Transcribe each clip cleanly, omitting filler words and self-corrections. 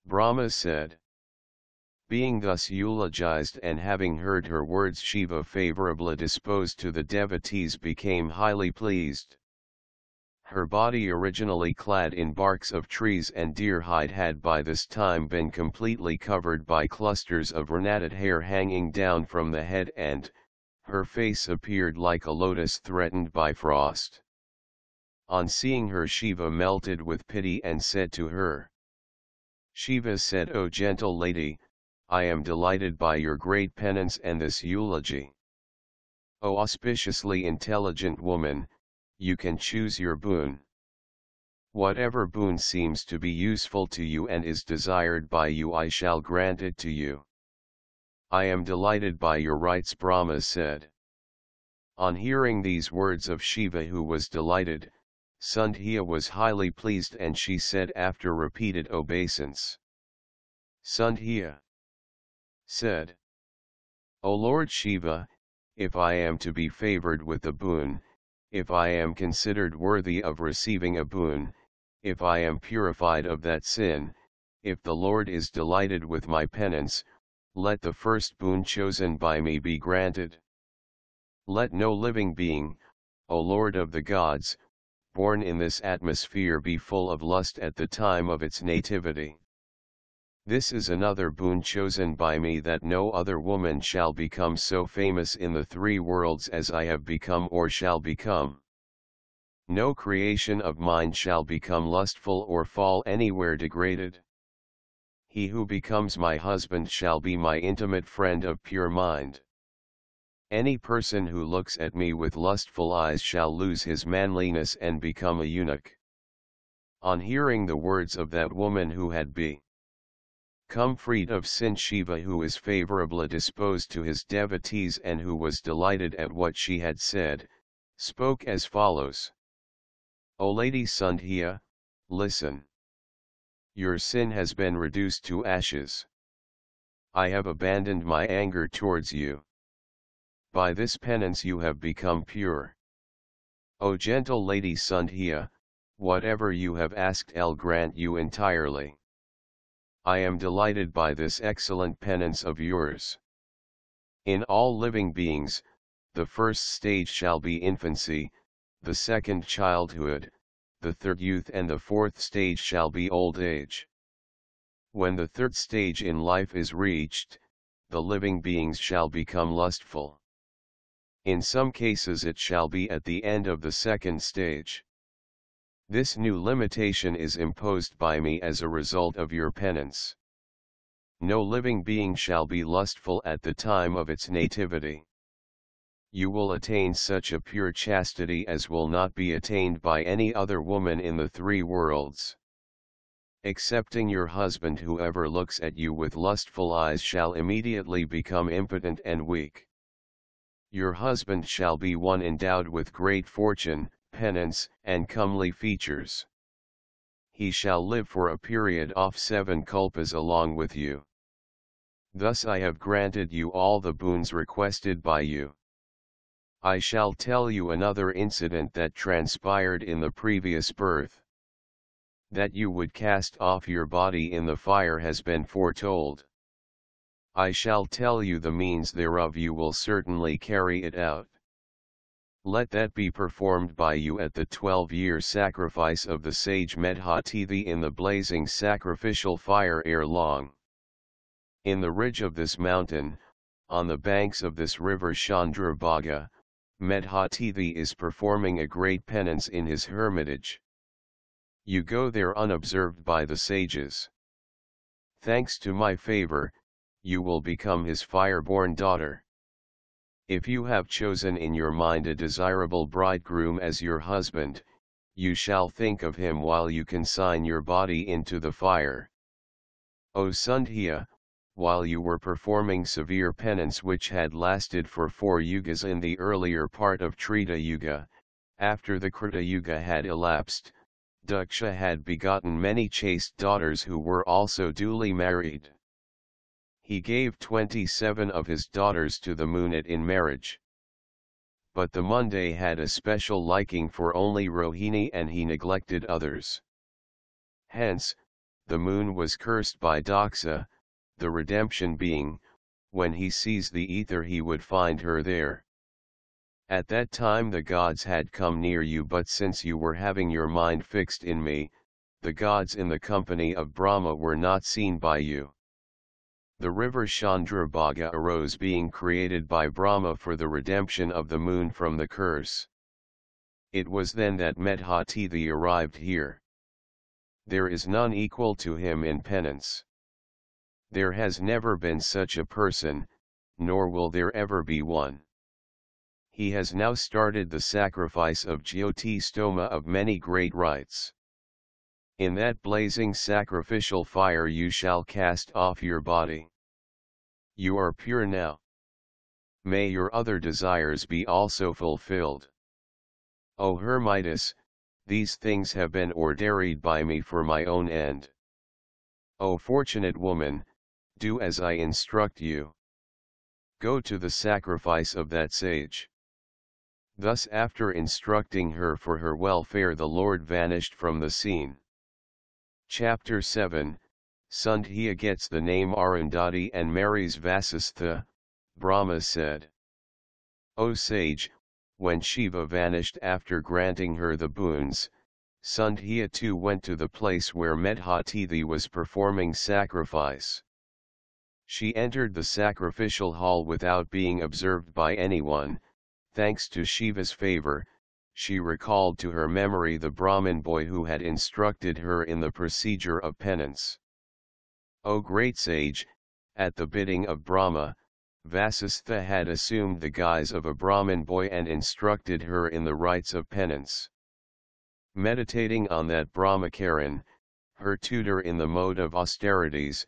Brahma said. Being thus eulogized and having heard her words, Shiva, favorably disposed to the devotees, became highly pleased. Her body, originally clad in barks of trees and deer hide, had by this time been completely covered by clusters of renated hair hanging down from the head, and her face appeared like a lotus threatened by frost. On seeing her, Shiva melted with pity and said to her. Shiva said, "O gentle lady, I am delighted by your great penance and this eulogy. O auspiciously intelligent woman, you can choose your boon. Whatever boon seems to be useful to you and is desired by you, I shall grant it to you." "I am delighted by your rites," Brahma said. On hearing these words of Shiva, who was delighted, Sandhya was highly pleased, and she said after repeated obeisance. Sandhya said, "O Lord Shiva, if I am to be favored with a boon, if I am considered worthy of receiving a boon, if I am purified of that sin, if the Lord is delighted with my penance, let the first boon chosen by me be granted. Let no living being, O Lord of the gods, born in this atmosphere be full of lust at the time of its nativity. This is another boon chosen by me, that no other woman shall become so famous in the three worlds as I have become or shall become. No creation of mine shall become lustful or fall anywhere degraded. He who becomes my husband shall be my intimate friend of pure mind. Any person who looks at me with lustful eyes shall lose his manliness and become a eunuch." On hearing the words of that woman who had become freed of sin, Shiva, who is favorably disposed to his devotees and who was delighted at what she had said, spoke as follows. "O Lady Sandhya, listen. Your sin has been reduced to ashes. I have abandoned my anger towards you. By this penance you have become pure. O gentle Lady Sandhya, whatever you have asked, I'll grant you entirely. I am delighted by this excellent penance of yours. In all living beings, the first stage shall be infancy, the second childhood, the third youth, and the fourth stage shall be old age. When the third stage in life is reached, the living beings shall become lustful. In some cases it shall be at the end of the second stage. This new limitation is imposed by me as a result of your penance. No living being shall be lustful at the time of its nativity. You will attain such a pure chastity as will not be attained by any other woman in the three worlds. Excepting your husband, whoever looks at you with lustful eyes shall immediately become impotent and weak. Your husband shall be one endowed with great fortune, penance, and comely features. He shall live for a period of 7 kalpas along with you. Thus I have granted you all the boons requested by you. I shall tell you another incident that transpired in the previous birth. That you would cast off your body in the fire has been foretold. I shall tell you the means thereof, you will certainly carry it out. Let that be performed by you at the 12-year sacrifice of the sage Medhatithi in the blazing sacrificial fire ere long. In the ridge of this mountain, on the banks of this river Chandrabhaga, Medhatithi is performing a great penance in his hermitage. You go there unobserved by the sages. Thanks to my favor, you will become his fire-born daughter. If you have chosen in your mind a desirable bridegroom as your husband, you shall think of him while you consign your body into the fire. O Sandhya, while you were performing severe penance which had lasted for 4 yugas in the earlier part of Treta Yuga, after the Krita Yuga had elapsed, Daksha had begotten many chaste daughters who were also duly married. He gave 27 of his daughters to the Munit in marriage. But the Munde had a special liking for only Rohini and he neglected others. Hence, the moon was cursed by Doxa, the redemption being, when he sees the ether he would find her there. At that time the gods had come near you, but since you were having your mind fixed in me, the gods in the company of Brahma were not seen by you. The river Chandrabhaga arose, being created by Brahma for the redemption of the moon from the curse. It was then that Medhatithi arrived here. There is none equal to him in penance. There has never been such a person, nor will there ever be one. He has now started the sacrifice of Jyoti Stoma of many great rites. In that blazing sacrificial fire you shall cast off your body. You are pure now. May your other desires be also fulfilled. O Hermitus, these things have been ordained by me for my own end. O fortunate woman, do as I instruct you. Go to the sacrifice of that sage. Thus after instructing her for her welfare, the Lord vanished from the scene. Chapter 7, Sandhya gets the name Arundhati and marries Vasistha. Brahma said, O sage, when Shiva vanished after granting her the boons, Sandhya too went to the place where Medhatithi was performing sacrifice. She entered the sacrificial hall without being observed by anyone. Thanks to Shiva's favor, she recalled to her memory the Brahmin boy who had instructed her in the procedure of penance. O great sage, at the bidding of Brahma, Vasistha had assumed the guise of a Brahmin boy and instructed her in the rites of penance. Meditating on that Brahmacharan, her tutor in the mode of austerities,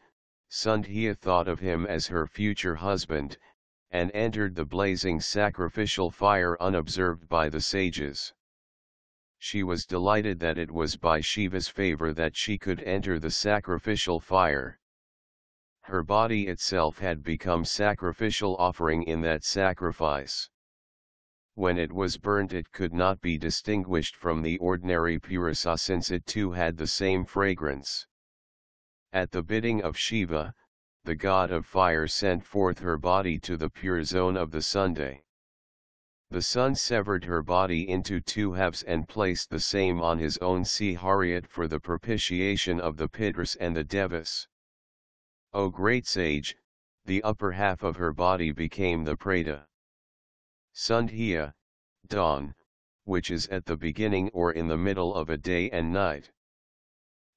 Sandhya thought of him as her future husband, and entered the blazing sacrificial fire unobserved by the sages. She was delighted that it was by Shiva's favor that she could enter the sacrificial fire. Her body itself had become sacrificial offering in that sacrifice. When it was burnt, it could not be distinguished from the ordinary purisa, since it too had the same fragrance. At the bidding of Shiva, the god of fire sent forth her body to the pure zone of the Sunday. The sun severed her body into two halves and placed the same on his own chariot for the propitiation of the Pitras and the Devas. O great sage, the upper half of her body became the Preta. Sandhya, dawn, which is at the beginning or in the middle of a day and night.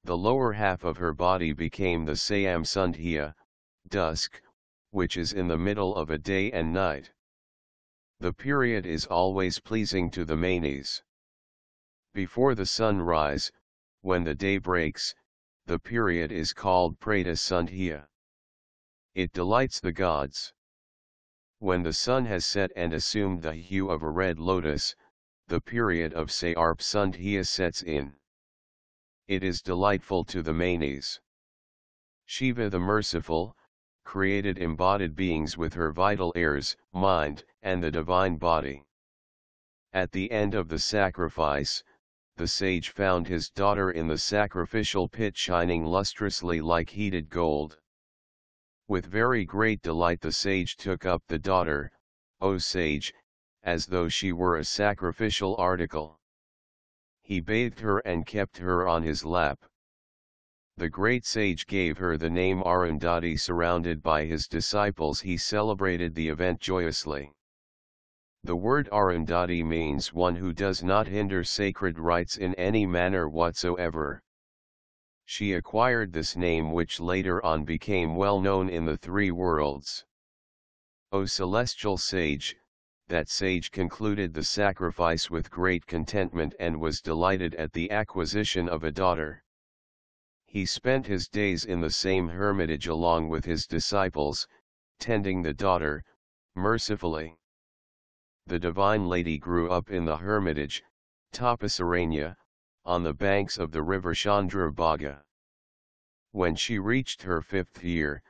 The lower half of her body became the Sayam Sandhya, dusk, which is in the middle of a day and night. The period is always pleasing to the manes. Before the sunrise, when the day breaks, the period is called Preta Sandhya. It delights the gods. When the sun has set and assumed the hue of a red lotus, the period of Sayarp Sandhya sets in. It is delightful to the manes. Shiva the merciful, created embodied beings with her vital airs, mind, and the divine body. At the end of the sacrifice, the sage found his daughter in the sacrificial pit shining lustrously like heated gold. With very great delight the sage took up the daughter, O sage, as though she were a sacrificial article. He bathed her and kept her on his lap. The great sage gave her the name Arundhati. Surrounded by his disciples, he celebrated the event joyously. The word Arundhati means one who does not hinder sacred rites in any manner whatsoever. She acquired this name, which later on became well known in the three worlds. O celestial sage, that sage concluded the sacrifice with great contentment and was delighted at the acquisition of a daughter. He spent his days in the same hermitage along with his disciples, tending the daughter, mercifully. The divine lady grew up in the hermitage, Tapasaranya, on the banks of the river Chandrabhaga. When she reached her 5th year,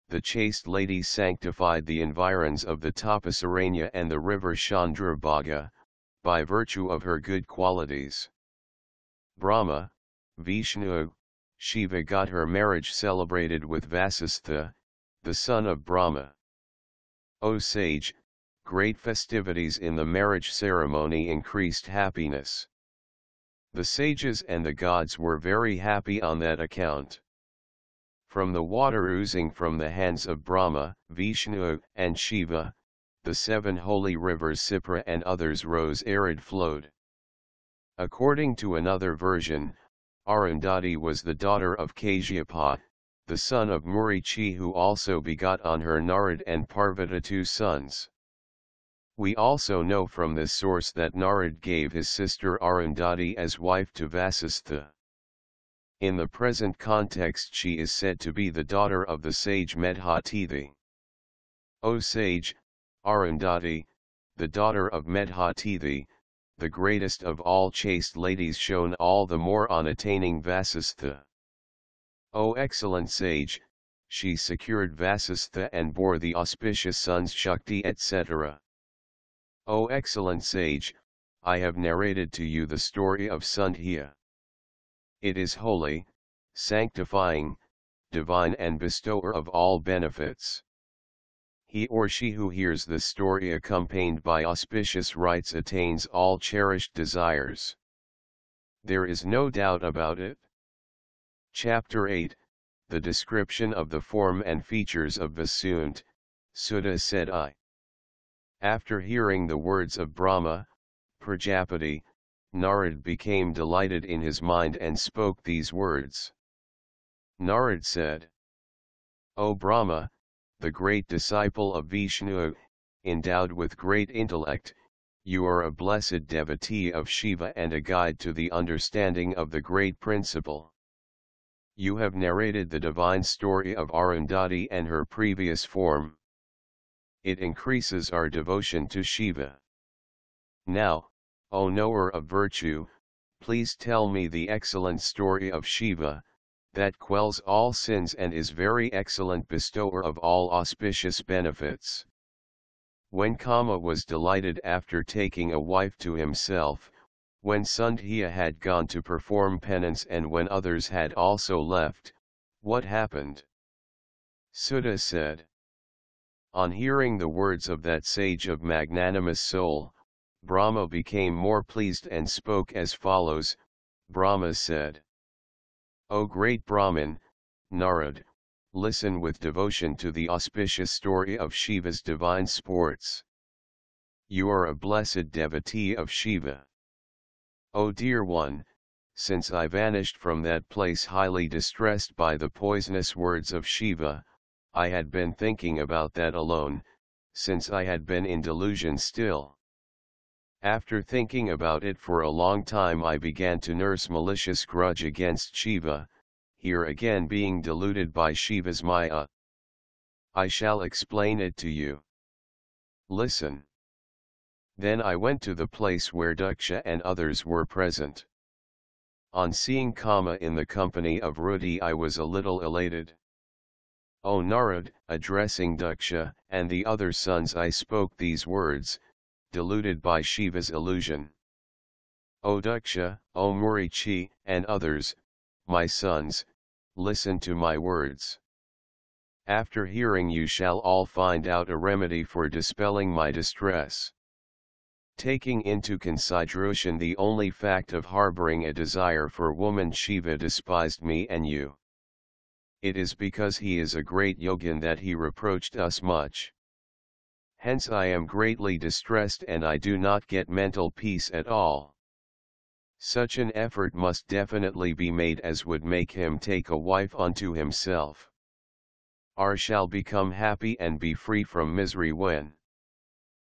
the chaste lady sanctified the environs of the Tapasaranya and the river Chandrabhaga, by virtue of her good qualities. Brahma, Vishnu, Shiva got her marriage celebrated with Vasistha, the son of Brahma. O sage, great festivities in the marriage ceremony increased happiness. The sages and the gods were very happy on that account. From the water oozing from the hands of Brahma, Vishnu, and Shiva, the 7 holy rivers Sipra and others rose arid flowed. According to another version, Arundhati was the daughter of Kashyapa, the son of Murichi, who also begot on her Narad and Parvata 2 sons. We also know from this source that Narad gave his sister Arundhati as wife to Vasistha. In the present context she is said to be the daughter of the sage Medhatithi. O sage, Arundhati, the daughter of Medhatithi, the greatest of all chaste ladies, shone all the more on attaining Vasistha. O excellent sage, she secured Vasistha and bore the auspicious sons Shakti etc. O excellent sage, I have narrated to you the story of Sandhya. It is holy, sanctifying, divine and bestower of all benefits. He or she who hears this story accompanied by auspicious rites attains all cherished desires. There is no doubt about it. Chapter 8, the description of the form and features of Vasunt. Sutta said I. After hearing the words of Brahma, Prajapati, Narad became delighted in his mind and spoke these words. Narad said, O Brahma, the great disciple of Vishnu, endowed with great intellect, you are a blessed devotee of Shiva and a guide to the understanding of the great principle. You have narrated the divine story of Arundhati and her previous form. It increases our devotion to Shiva. Now, O knower of virtue, please tell me the excellent story of Shiva, that quells all sins and is very excellent bestower of all auspicious benefits. When Kama was delighted after taking a wife to himself, when Sandhya had gone to perform penance and when others had also left, what happened? Sutta said. On hearing the words of that sage of magnanimous soul, Brahma became more pleased and spoke as follows. Brahma said, O great Brahman, Narad, listen with devotion to the auspicious story of Shiva's divine sports. You are a blessed devotee of Shiva. O dear one, since I vanished from that place highly distressed by the poisonous words of Shiva, I had been thinking about that alone, since I had been in delusion still. After thinking about it for a long time I began to nurse malicious grudge against Shiva, here again being deluded by Shiva's Maya. I shall explain it to you. Listen. Then I went to the place where Daksha and others were present. On seeing Kama in the company of Ruti I was a little elated. O Narad, addressing Daksha and the other sons I spoke these words, deluded by Shiva's illusion. O Daksha, O Murichi, and others, my sons, listen to my words. After hearing you shall all find out a remedy for dispelling my distress. Taking into consideration the only fact of harboring a desire for woman, Shiva despised me and you. It is because he is a great yogin that he reproached us much. Hence I am greatly distressed and I do not get mental peace at all. Such an effort must definitely be made as would make him take a wife unto himself. R shall become happy and be free from misery when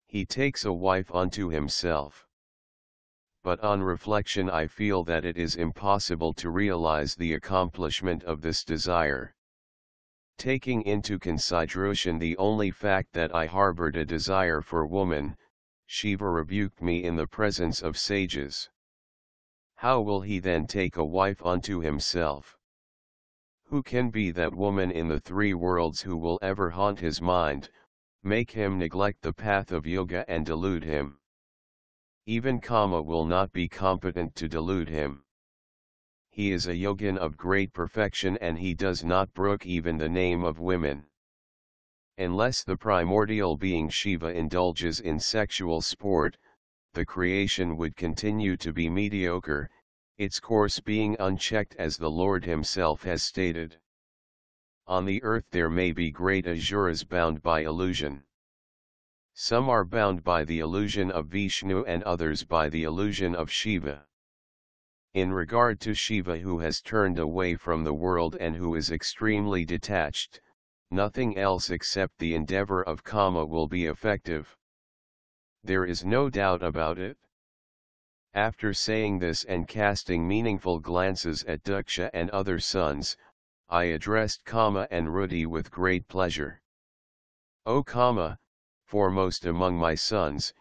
he takes a wife unto himself. But on reflection I feel that it is impossible to realize the accomplishment of this desire. Taking into consideration the only fact that I harbored a desire for woman, Shiva rebuked me in the presence of sages. How will he then take a wife unto himself? Who can be that woman in the 3 worlds who will ever haunt his mind, make him neglect the path of yoga and delude him? Even Kama will not be competent to delude him. he is a yogin of great perfection and he does not brook even the name of women. Unless the primordial being Shiva indulges in sexual sport, the creation would continue to be mediocre, its course being unchecked as the Lord himself has stated. On the earth there may be great asuras bound by illusion. Some are bound by the illusion of Vishnu and others by the illusion of Shiva. In regard to Shiva, who has turned away from the world and who is extremely detached, nothing else except the endeavor of Kama will be effective. There is no doubt about it. After saying this and casting meaningful glances at Daksha and other sons, I addressed Kama and Rudhi with great pleasure. O Kama, foremost among my sons,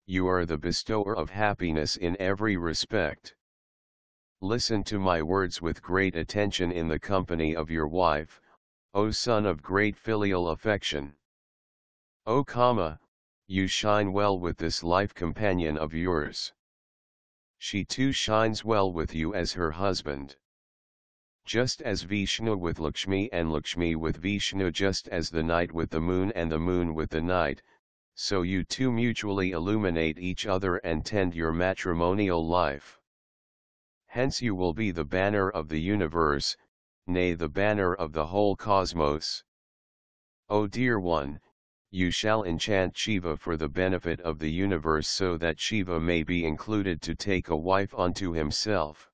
you are the bestower of happiness in every respect. Listen to my words with great attention in the company of your wife, O son of great filial affection. O Kama, you shine well with this life companion of yours. She too shines well with you as her husband. Just as Vishnu with Lakshmi and Lakshmi with Vishnu, just as the night with the moon and the moon with the night, so you two mutually illuminate each other and tend your matrimonial life. Hence you will be the banner of the universe, nay the banner of the whole cosmos. O dear one, you shall enchant Shiva for the benefit of the universe so that Shiva may be included to take a wife unto himself.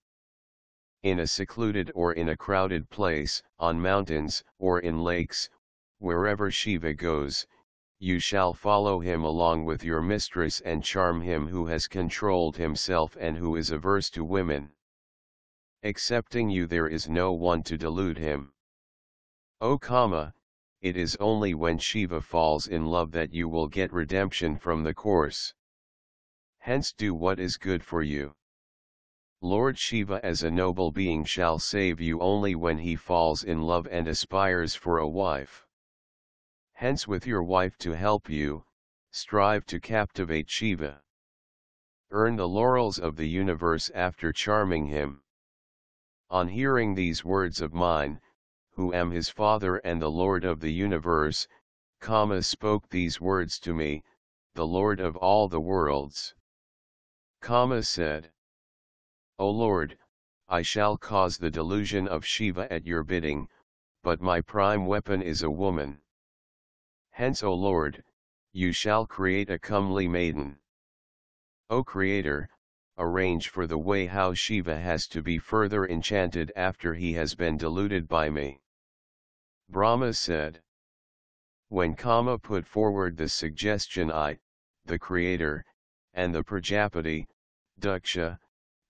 In a secluded or in a crowded place, on mountains, or in lakes, wherever Shiva goes, you shall follow him along with your mistress and charm him who has controlled himself and who is averse to women. Excepting you there is no one to delude him. O Kama, it is only when Shiva falls in love that you will get redemption from the course. Hence do what is good for you. Lord Shiva as a noble being shall save you only when he falls in love and aspires for a wife. Hence with your wife to help you, strive to captivate Shiva. Earn the laurels of the universe after charming him. On hearing these words of mine, who am his father and the Lord of the universe, Kama spoke these words to me, the Lord of all the worlds. Kama said, O Lord, I shall cause the delusion of Shiva at your bidding, but my prime weapon is a woman. Hence, O Lord, you shall create a comely maiden. O Creator, arrange for the way how Shiva has to be further enchanted after he has been deluded by me. Brahma said. When Kama put forward the suggestion, I, the Creator, and the Prajapati, Daksha,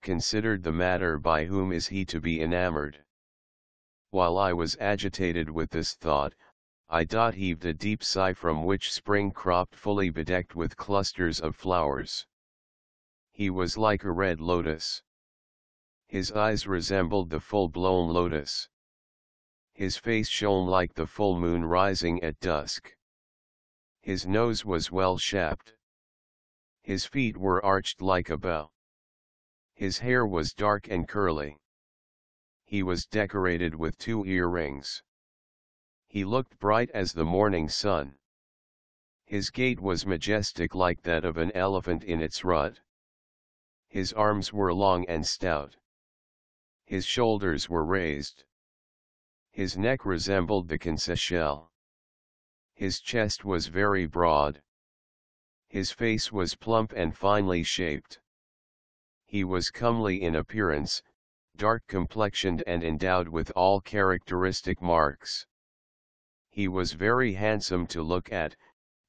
considered the matter by whom is he to be enamored. While I was agitated with this thought, I heaved a deep sigh from which spring cropped fully bedecked with clusters of flowers. He was like a red lotus. His eyes resembled the full-blown lotus. His face shone like the full moon rising at dusk. His nose was well shaped. His feet were arched like a bow. His hair was dark and curly. He was decorated with 2 earrings. He looked bright as the morning sun. His gait was majestic like that of an elephant in its rut. His arms were long and stout. His shoulders were raised. His neck resembled the conch shell. His chest was very broad. His face was plump and finely shaped. He was comely in appearance, dark-complexioned and endowed with all characteristic marks. He was very handsome to look at,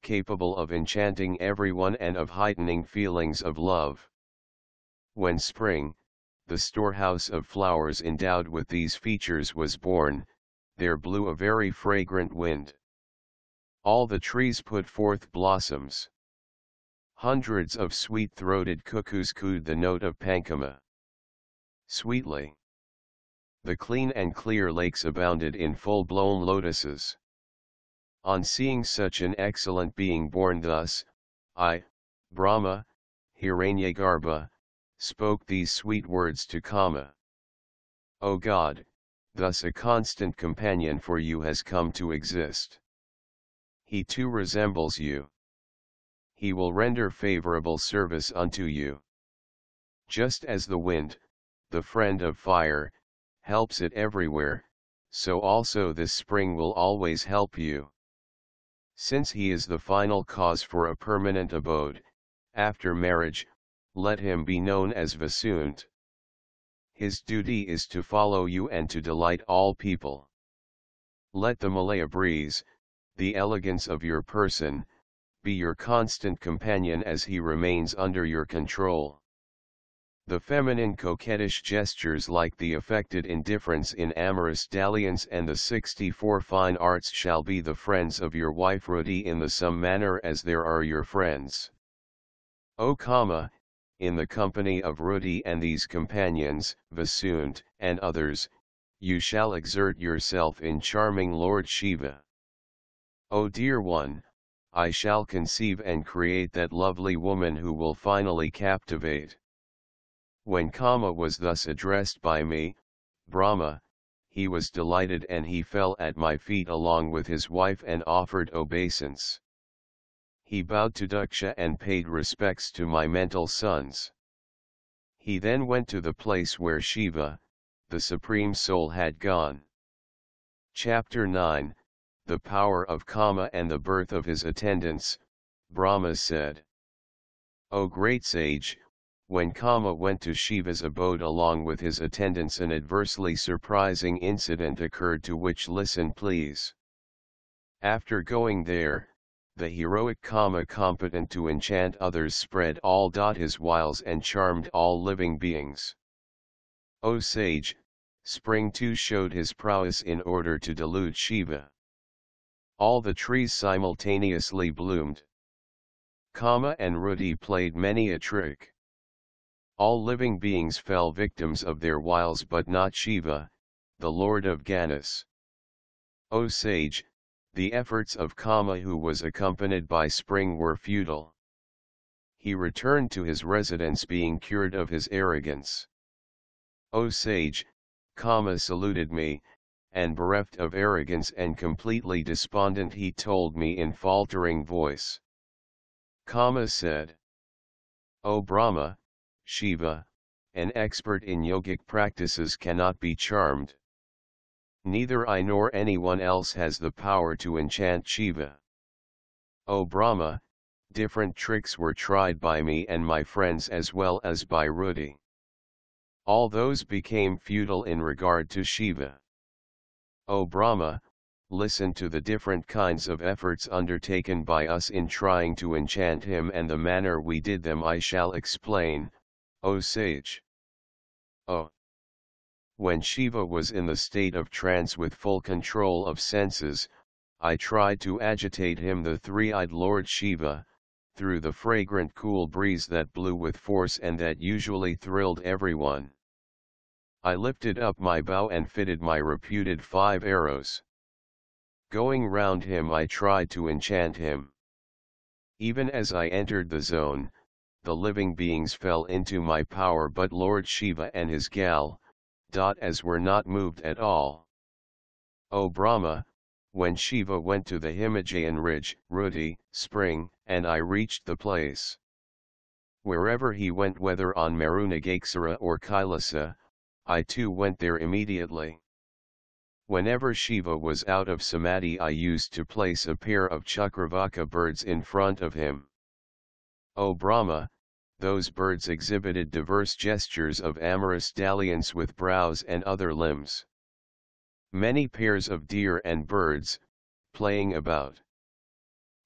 capable of enchanting everyone and of heightening feelings of love. When spring, the storehouse of flowers endowed with these features was born, there blew a very fragrant wind. All the trees put forth blossoms. Hundreds of sweet-throated cuckoos cooed the note of Pankama. Sweetly. The clean and clear lakes abounded in full-blown lotuses. On seeing such an excellent being born thus, I, Brahma, Hiranyagarbha, spoke these sweet words to Kama. O God, thus a constant companion for you has come to exist. He too resembles you. He will render favorable service unto you. Just as the wind, the friend of fire, helps it everywhere, so also this spring will always help you. Since he is the final cause for a permanent abode, after marriage, let him be known as Vasunt. His duty is to follow you and to delight all people. Let the Malaya breeze, the elegance of your person, be your constant companion as he remains under your control. The feminine coquettish gestures like the affected indifference in amorous dalliance and the 64 fine arts shall be the friends of your wife Rudi in the same manner as there are your friends. O Kama, in the company of Rudi and these companions, Vasunt, and others, you shall exert yourself in charming Lord Shiva. O dear one, I shall conceive and create that lovely woman who will finally captivate. When Kama was thus addressed by me, Brahma, he was delighted and he fell at my feet along with his wife and offered obeisance. He bowed to Daksha and paid respects to my mental sons. He then went to the place where Shiva, the Supreme Soul had gone. Chapter 9, The Power of Kama and the Birth of His Attendants. Brahma said, O great sage, when Kama went to Shiva's abode along with his attendants, an adversely surprising incident occurred, to which listen please. After going there, the heroic Kama, competent to enchant others, spread all his wiles and charmed all living beings. O sage, Spring too showed his prowess in order to delude Shiva. All the trees simultaneously bloomed. Kama and Rudi played many a trick. All living beings fell victims of their wiles, but not Shiva, the lord of Ganas. O sage, the efforts of Kama, who was accompanied by Spring, were futile. He returned to his residence being cured of his arrogance. O sage, Kama saluted me, and bereft of arrogance and completely despondent he told me in faltering voice. Kama said, O Brahma, Shiva, an expert in yogic practices, cannot be charmed. Neither I nor anyone else has the power to enchant Shiva. O Brahma, different tricks were tried by me and my friends as well as by Rudi. All those became futile in regard to Shiva. O Brahma, listen to the different kinds of efforts undertaken by us in trying to enchant him, and the manner we did them I shall explain, O sage. O. When Shiva was in the state of trance with full control of senses, I tried to agitate him, the three-eyed Lord Shiva, through the fragrant cool breeze that blew with force and that usually thrilled everyone. I lifted up my bow and fitted my reputed 5 arrows. Going round him I tried to enchant him. Even as I entered the zone, the living beings fell into my power, but Lord Shiva and his gal, as were not moved at all. O Brahma, when Shiva went to the Himalayan ridge, Rudi, Spring, and I reached the place. Wherever he went, whether on Marunagaksara or Kailasa, I too went there immediately. Whenever Shiva was out of samadhi, I used to place a pair of Chakravaka birds in front of him. O Brahma, those birds exhibited diverse gestures of amorous dalliance with brows and other limbs. Many pairs of deer and birds, playing about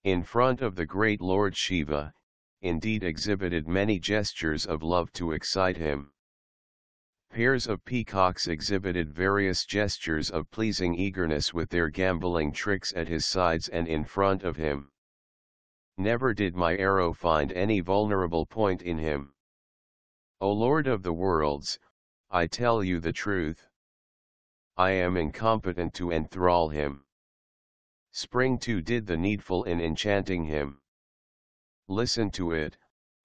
in front of the great Lord Shiva, indeed exhibited many gestures of love to excite him. Pairs of peacocks exhibited various gestures of pleasing eagerness with their gambolling tricks at his sides and in front of him. Never did my arrow find any vulnerable point in him. O Lord of the worlds, I tell you the truth. I am incompetent to enthrall him. Spring too did the needful in enchanting him. Listen to it,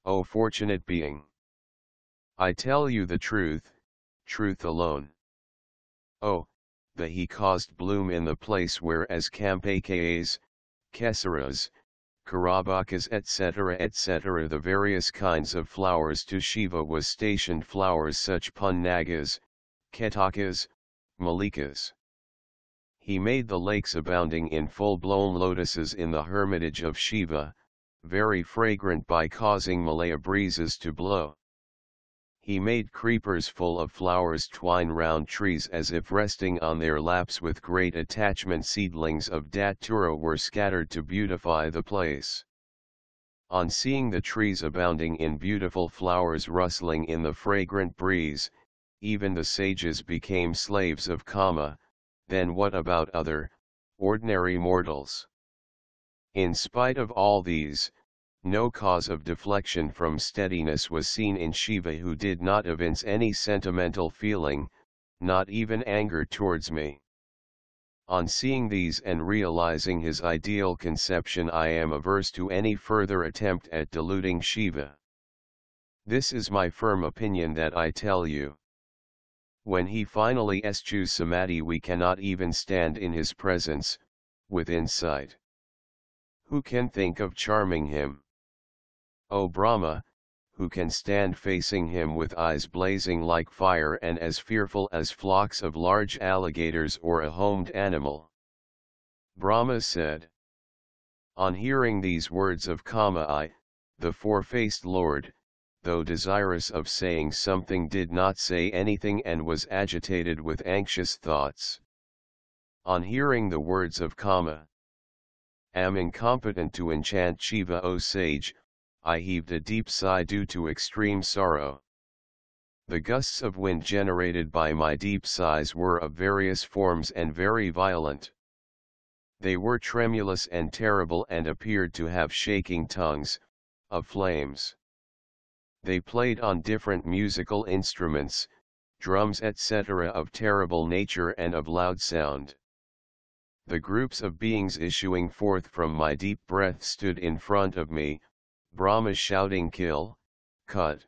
O fortunate being. I tell you the truth, truth alone. Oh, the he caused bloom in the place where as Kampakas, Kesaras, Karabakas etc. the various kinds of flowers to Shiva was stationed flowers such Punnagas, Ketakas, Malikas. He made the lakes abounding in full-blown lotuses in the hermitage of Shiva, very fragrant by causing Malaya breezes to blow. He made creepers full of flowers twine round trees as if resting on their laps with great attachment. Seedlings of datura were scattered to beautify the place. On seeing the trees abounding in beautiful flowers rustling in the fragrant breeze, even the sages became slaves of Kama. Then what about other, ordinary mortals? In spite of all these, no cause of deflection from steadiness was seen in Shiva, who did not evince any sentimental feeling, not even anger towards me. On seeing these and realizing his ideal conception, I am averse to any further attempt at deluding Shiva. This is my firm opinion that I tell you. When he finally eschews samadhi, we cannot even stand in his presence, within sight. Who can think of charming him? O Brahma, who can stand facing him with eyes blazing like fire and as fearful as flocks of large alligators or a homed animal? Brahma said. On hearing these words of Kama, I, the four-faced Lord, though desirous of saying something, did not say anything and was agitated with anxious thoughts. On hearing the words of Kama, am incompetent to enchant Shiva, O sage, I heaved a deep sigh due to extreme sorrow. The gusts of wind generated by my deep sighs were of various forms and very violent. They were tremulous and terrible and appeared to have shaking tongues, of flames. They played on different musical instruments, drums etc. of terrible nature and of loud sound. The groups of beings issuing forth from my deep breath stood in front of me, Brahma shouting kill, cut.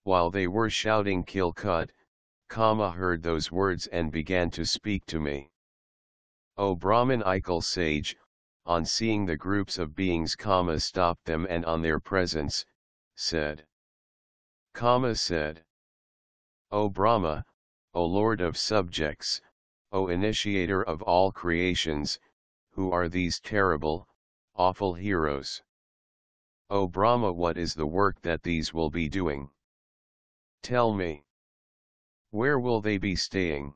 While they were shouting kill cut, Kama heard those words and began to speak to me. O Brahmanical sage, on seeing the groups of beings, Kama stopped them and on their presence, said. Kama said, O Brahma, O Lord of subjects, O initiator of all creations, who are these terrible, awful heroes? O Brahma, what is the work that these will be doing? Tell me. Where will they be staying?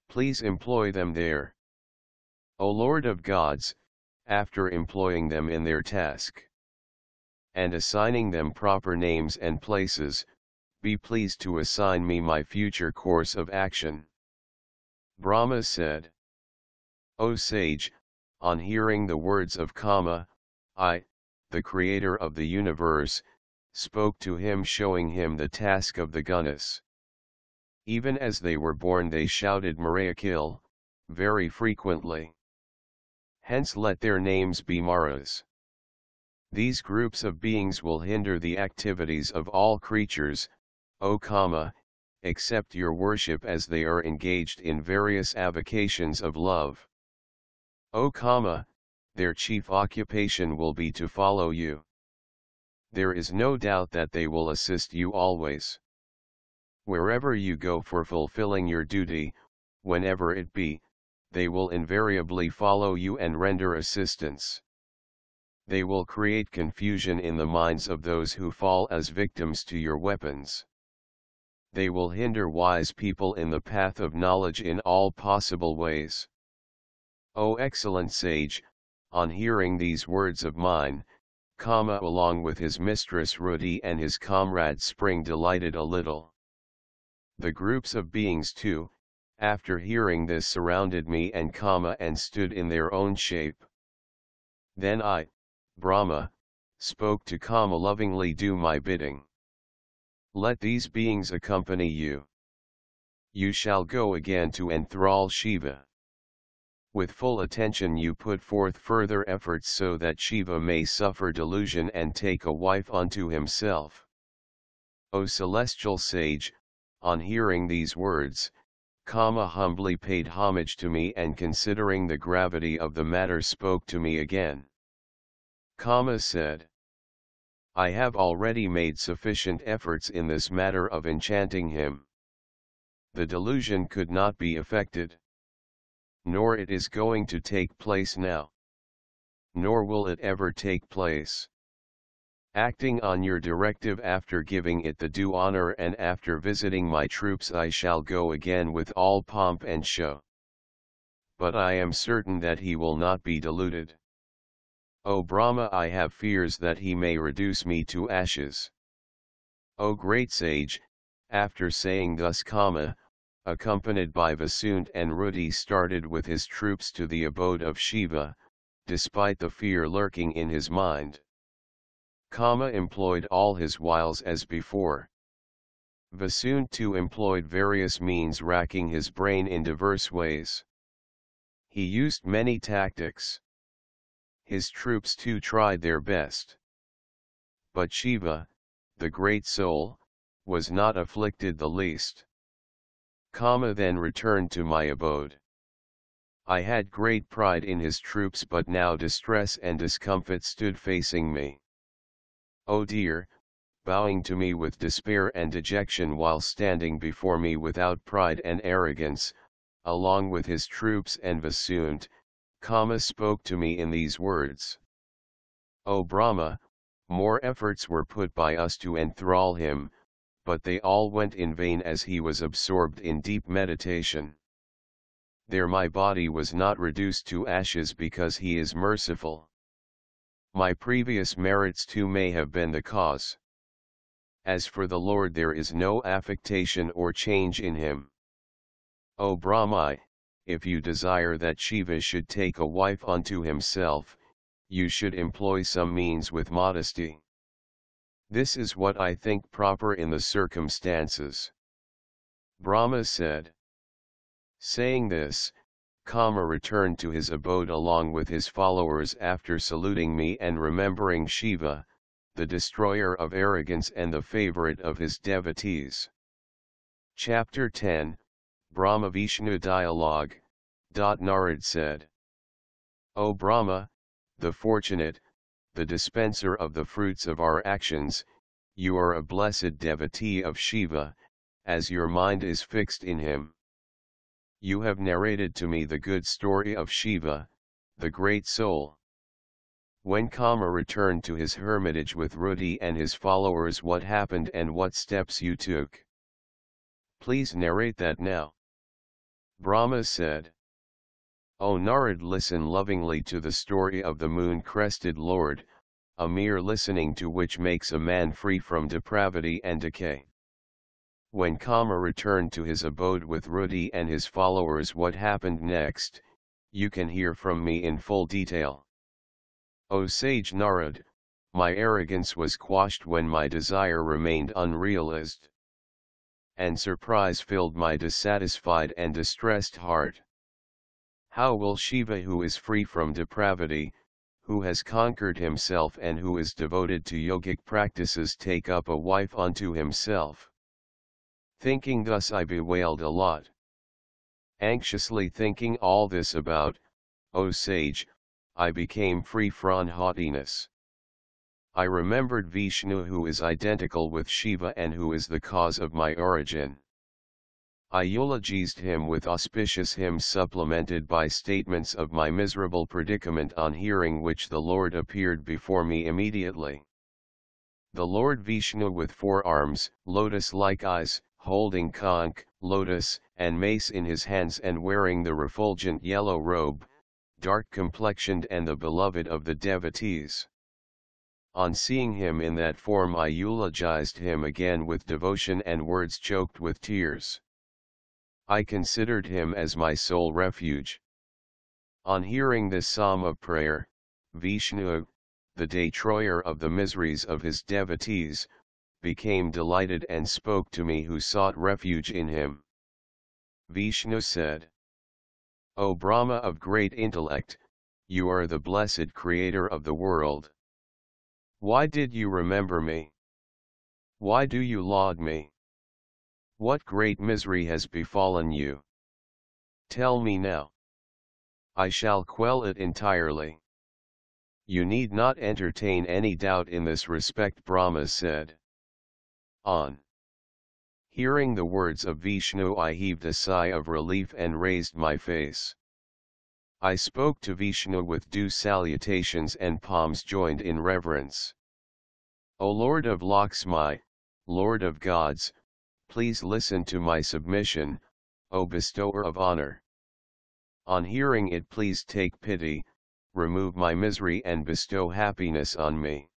Please employ them there. O Lord of gods, after employing them in their task, and assigning them proper names and places, be pleased to assign me my future course of action. Brahma said. O sage, on hearing the words of Kama, I, the creator of the universe, spoke to him, showing him the task of the Gunas. Even as they were born they shouted Marayakil, very frequently. Hence let their names be Maras. These groups of beings will hinder the activities of all creatures, O Kama, accept your worship as they are engaged in various avocations of love. O Kama, their chief occupation will be to follow you. There is no doubt that they will assist you always. Wherever you go for fulfilling your duty, whenever it be, they will invariably follow you and render assistance. They will create confusion in the minds of those who fall as victims to your weapons. They will hinder wise people in the path of knowledge in all possible ways. O excellent sage, on hearing these words of mine, Kama along with his mistress Rudi and his comrade Spring delighted a little. The groups of beings too, after hearing this, surrounded me and Kama and stood in their own shape. Then I, Brahma, spoke to Kama lovingly, do my bidding. Let these beings accompany you. You shall go again to enthrall Shiva. With full attention you put forth further efforts so that Shiva may suffer delusion and take a wife unto himself. O celestial sage, on hearing these words, humbly paid homage to me and considering the gravity of the matter spoke to me again. Said, I have already made sufficient efforts in this matter of enchanting him. The delusion could not be effected. Nor it is going to take place now. Nor will it ever take place. Acting on your directive after giving it the due honor and after visiting my troops I shall go again with all pomp and show. But I am certain that he will not be deluded. O Brahma, I have fears that he may reduce me to ashes. O great sage, after saying thus, accompanied by Vasunt and Ruti started with his troops to the abode of Shiva, despite the fear lurking in his mind. Employed all his wiles as before. Vasunt too employed various means, racking his brain in diverse ways. He used many tactics. His troops too tried their best. But Shiva, the great soul, was not afflicted the least. Then returned to my abode. I had great pride in his troops, but now distress and discomfort stood facing me. Oh dear, bowing to me with despair and dejection while standing before me without pride and arrogance, along with his troops and Vasunt, spoke to me in these words. O Brahma, more efforts were put by us to enthrall him, but they all went in vain as he was absorbed in deep meditation. There my body was not reduced to ashes because he is merciful. My previous merits too may have been the cause. As for the Lord, there is no affectation or change in him. O Brahma, if you desire that Shiva should take a wife unto himself, you should employ some means with modesty. This is what I think proper in the circumstances. Brahma said. Saying this, returned to his abode along with his followers after saluting me and remembering Shiva, the destroyer of arrogance and the favorite of his devotees. Chapter 10, Brahma-Vishnu Dialogue. Narad said, O Brahma, the fortunate, the dispenser of the fruits of our actions, you are a blessed devotee of Shiva, as your mind is fixed in him. You have narrated to me the good story of Shiva, the great soul. When returned to his hermitage with Ruti and his followers, what happened and what steps you took? Please narrate that now. Brahma said. O Narad, listen lovingly to the story of the moon-crested Lord, a mere listening to which makes a man free from depravity and decay. When returned to his abode with Ruti and his followers, what happened next, you can hear from me in full detail. O sage Narad, my arrogance was quashed when my desire remained unrealized. And surprise filled my dissatisfied and distressed heart. How will Shiva, who is free from depravity, who has conquered himself and who is devoted to yogic practices, take up a wife unto himself? Thinking thus I bewailed a lot. Anxiously thinking all this about, O sage, I became free from haughtiness. I remembered Vishnu, who is identical with Shiva and who is the cause of my origin. I eulogized him with auspicious hymns supplemented by statements of my miserable predicament, on hearing which the Lord appeared before me immediately. The Lord Vishnu, with 4 arms, lotus-like eyes, holding conch, lotus, and mace in his hands and wearing the refulgent yellow robe, dark-complexioned and the beloved of the devotees. On seeing him in that form I eulogized him again with devotion and words choked with tears. I considered him as my sole refuge. On hearing this psalm of prayer, Vishnu, the destroyer of the miseries of his devotees, became delighted and spoke to me who sought refuge in him. Vishnu said, O Brahma of great intellect, you are the blessed creator of the world. Why did you remember me? Why do you laud me? What great misery has befallen you? Tell me now. I shall quell it entirely. You need not entertain any doubt in this respect, Brahma said. On hearing the words of Vishnu, I heaved a sigh of relief and raised my face. I spoke to Vishnu with due salutations and palms joined in reverence. O Lord of Lakshmi, Lord of gods, please listen to my submission, O bestower of honor. On hearing it, please take pity, remove my misery and bestow happiness on me.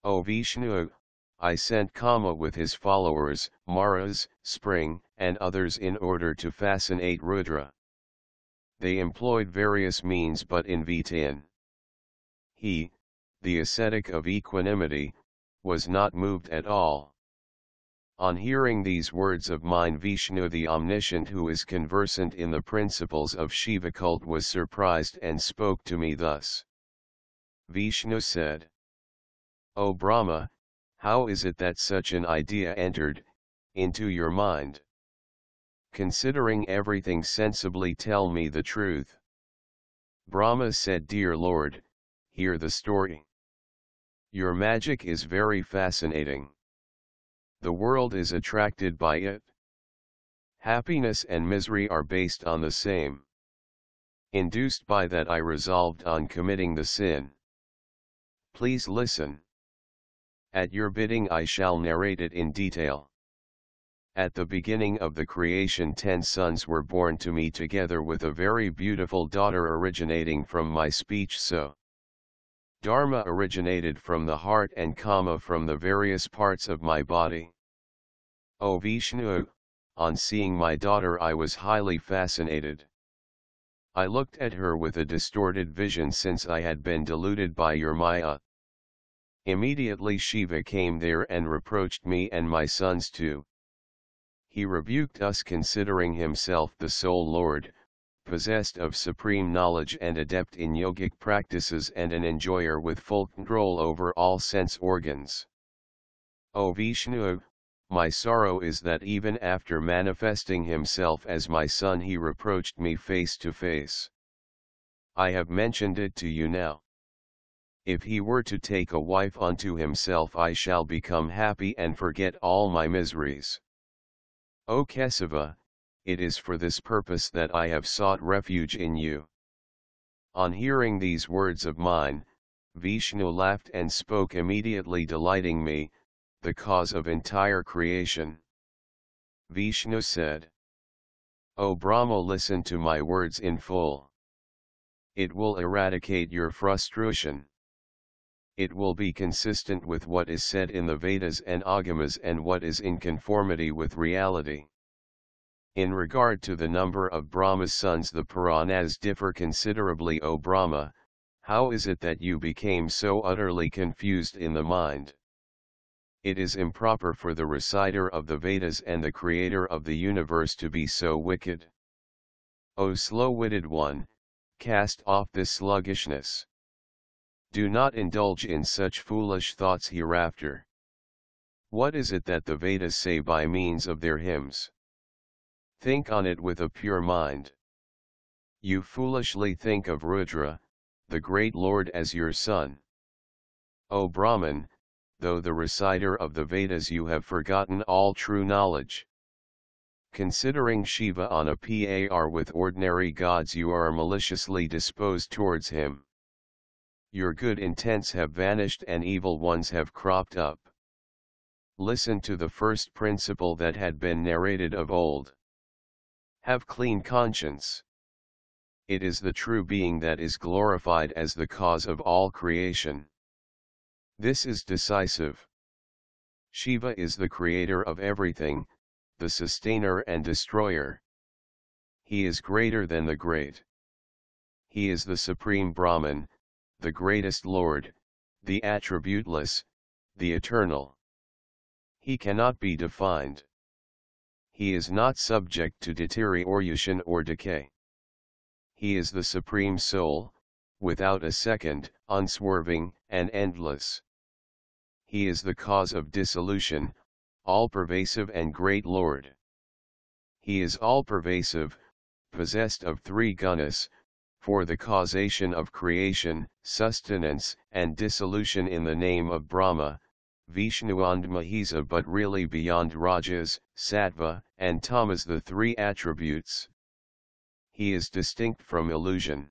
O Vishnu, I sent Kama with his followers, Maras, Spring, and others in order to fascinate Rudra. They employed various means, but in vain. He, the ascetic of equanimity, was not moved at all. On hearing these words of mine, Vishnu the omniscient, who is conversant in the principles of Shiva cult, was surprised and spoke to me thus. Vishnu said, O Brahma, how is it that such an idea entered into your mind? Considering everything sensibly, tell me the truth. Brahma said, Dear Lord, hear the story. Your magic is very fascinating. The world is attracted by it. Happiness and misery are based on the same. Induced by that, I resolved on committing the sin. Please listen. At your bidding I shall narrate it in detail. At the beginning of the creation 10 sons were born to me, together with a very beautiful daughter originating from my speech. So Dharma originated from the heart and Kama from the various parts of my body. O Vishnu, on seeing my daughter I was highly fascinated. I looked at her with a distorted vision, since I had been deluded by your Maya. Immediately Shiva came there and reproached me and my sons too. He rebuked us, considering himself the sole Lord, possessed of supreme knowledge and adept in yogic practices, and an enjoyer with full control over all sense organs. O Vishnu, my sorrow is that even after manifesting himself as my son, he reproached me face to face. I have mentioned it to you now. If he were to take a wife unto himself, I shall become happy and forget all my miseries. O Kesava, it is for this purpose that I have sought refuge in you. On hearing these words of mine, Vishnu laughed and spoke immediately, delighting me, the cause of entire creation. Vishnu said, O Brahma, listen to my words in full. It will eradicate your frustration. It will be consistent with what is said in the Vedas and Agamas and what is in conformity with reality. In regard to the number of Brahma's sons, the Puranas differ considerably. O Brahma, how is it that you became so utterly confused in the mind? It is improper for the reciter of the Vedas and the creator of the universe to be so wicked. O slow-witted one, cast off this sluggishness. Do not indulge in such foolish thoughts hereafter. What is it that the Vedas say by means of their hymns? Think on it with a pure mind. You foolishly think of Rudra, the great Lord, as your son. O Brahman, though the reciter of the Vedas, you have forgotten all true knowledge. Considering Shiva on a par with ordinary gods, you are maliciously disposed towards him. Your good intents have vanished and evil ones have cropped up. Listen to the first principle that had been narrated of old. Have clean conscience. It is the true being that is glorified as the cause of all creation. This is decisive. Shiva is the creator of everything, the sustainer and destroyer. He is greater than the great. He is the supreme Brahman, the greatest Lord, the attributeless, the eternal. He cannot be defined. He is not subject to deterioration or decay. He is the supreme soul, without a second, unswerving, and endless. He is the cause of dissolution, all-pervasive and great Lord. He is all-pervasive, possessed of three gunas, for the causation of creation, sustenance, and dissolution in the name of Brahma, Vishnu and Mahisa, but really beyond Rajas, Sattva, and Tamas, the three attributes. He is distinct from illusion.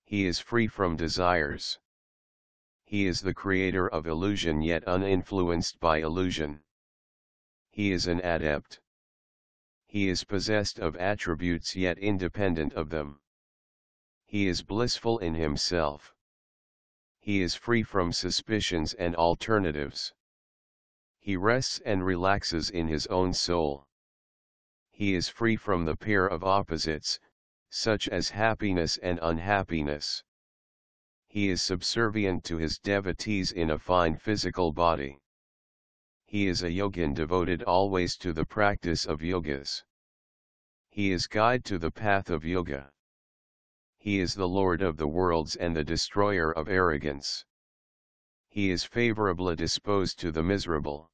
He is free from desires. He is the creator of illusion yet uninfluenced by illusion. He is an adept. He is possessed of attributes yet independent of them. He is blissful in himself. He is free from suspicions and alternatives. He rests and relaxes in his own soul. He is free from the pair of opposites, such as happiness and unhappiness. He is subservient to his devotees in a fine physical body. He is a yogin devoted always to the practice of yogas. He is guide to the path of yoga. He is the Lord of the worlds and the destroyer of arrogance. He is favorably disposed to the miserable.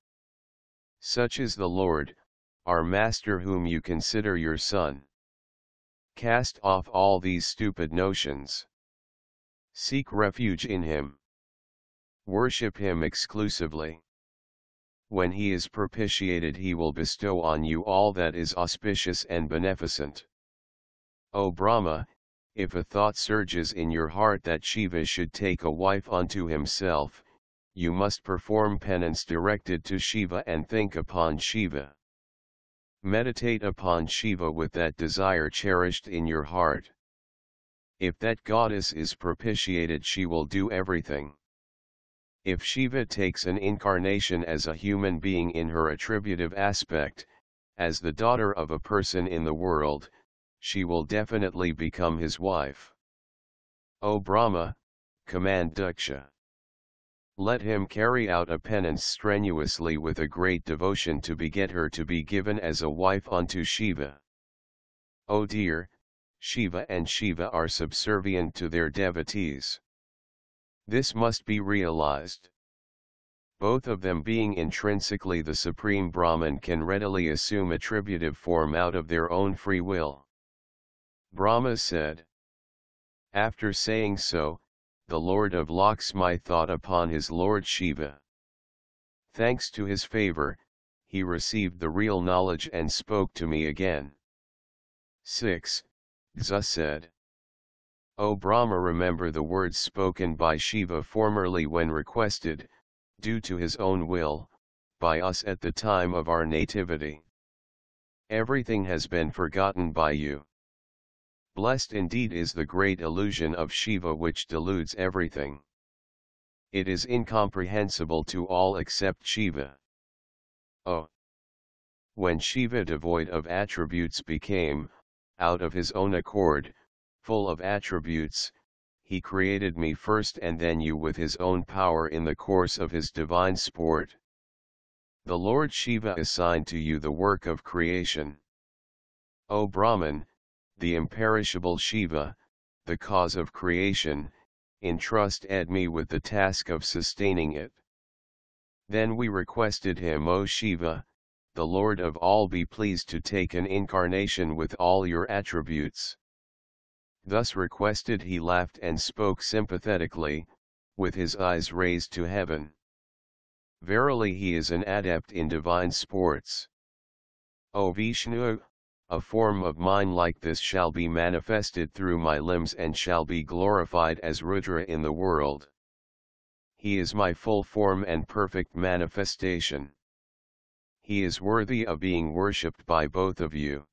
Such is the Lord, our Master, whom you consider your Son. Cast off all these stupid notions. Seek refuge in Him. Worship Him exclusively. When He is propitiated, He will bestow on you all that is auspicious and beneficent. O Brahma, if a thought surges in your heart that Shiva should take a wife unto himself, you must perform penance directed to Shiva and think upon Shiva. Meditate upon Shiva with that desire cherished in your heart. If that goddess is propitiated, she will do everything. If Shiva takes an incarnation as a human being in her attributive aspect, as the daughter of a person in the world, she will definitely become his wife. O Brahma, command Daksha. Let him carry out a penance strenuously with a great devotion to beget her to be given as a wife unto Shiva. O dear, Shiva and Shiva are subservient to their devotees. This must be realized. Both of them being intrinsically the Supreme Brahman can readily assume attributive form out of their own free will. Brahma said. After saying so, the Lord of Lakshmi thought upon his Lord Shiva. Thanks to his favor, he received the real knowledge and spoke to me again. 6. Dza said. O Brahma, remember the words spoken by Shiva formerly when requested, due to his own will, by us at the time of our nativity. Everything has been forgotten by you. Blessed indeed is the great illusion of Shiva which deludes everything. It is incomprehensible to all except Shiva. Oh! When Shiva, devoid of attributes, became, out of his own accord, full of attributes, he created me first and then you with his own power in the course of his divine sport. The Lord Shiva assigned to you the work of creation. O Brahman, the imperishable Shiva, the cause of creation, entrusted me with the task of sustaining it. Then we requested him, O Shiva, the Lord of all, be pleased to take an incarnation with all your attributes. Thus requested, he laughed and spoke sympathetically, with his eyes raised to heaven. Verily he is an adept in divine sports. O Vishnu, a form of mine like this shall be manifested through my limbs and shall be glorified as Rudra in the world. He is my full form and perfect manifestation. He is worthy of being worshipped by both of you.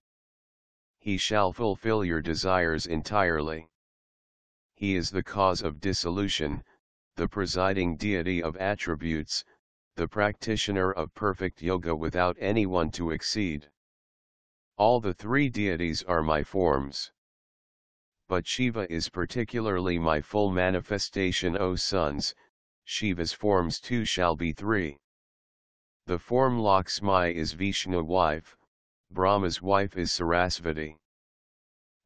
He shall fulfill your desires entirely. He is the cause of dissolution, the presiding deity of attributes, the practitioner of perfect yoga without anyone to exceed. All the three deities are my forms. But Shiva is particularly my full manifestation, O sons. Shiva's forms too shall be three. The form Lakshmi is Vishnu's wife, Brahma's wife is Sarasvati.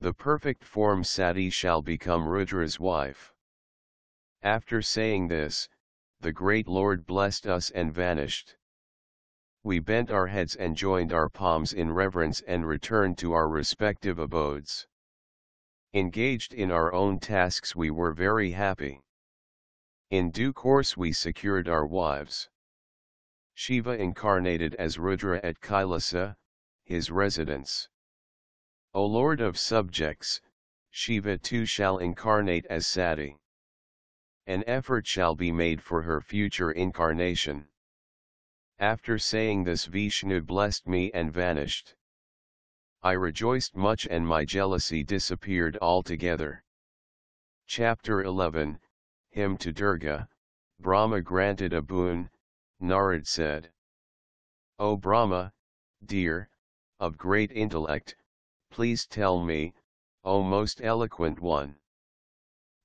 The perfect form Sati shall become Rudra's wife. After saying this, the great Lord blessed us and vanished. We bent our heads and joined our palms in reverence and returned to our respective abodes. Engaged in our own tasks, we were very happy. In due course we secured our wives. Shiva incarnated as Rudra at Kailasa, his residence. O Lord of subjects, Shiva too shall incarnate as Sati. An effort shall be made for her future incarnation. After saying this, Vishnu blessed me and vanished. I rejoiced much and my jealousy disappeared altogether. Chapter 11, Hymn to Durga. Brahma granted a boon. Narad said, O Brahma, dear, of great intellect, please tell me, O most eloquent one.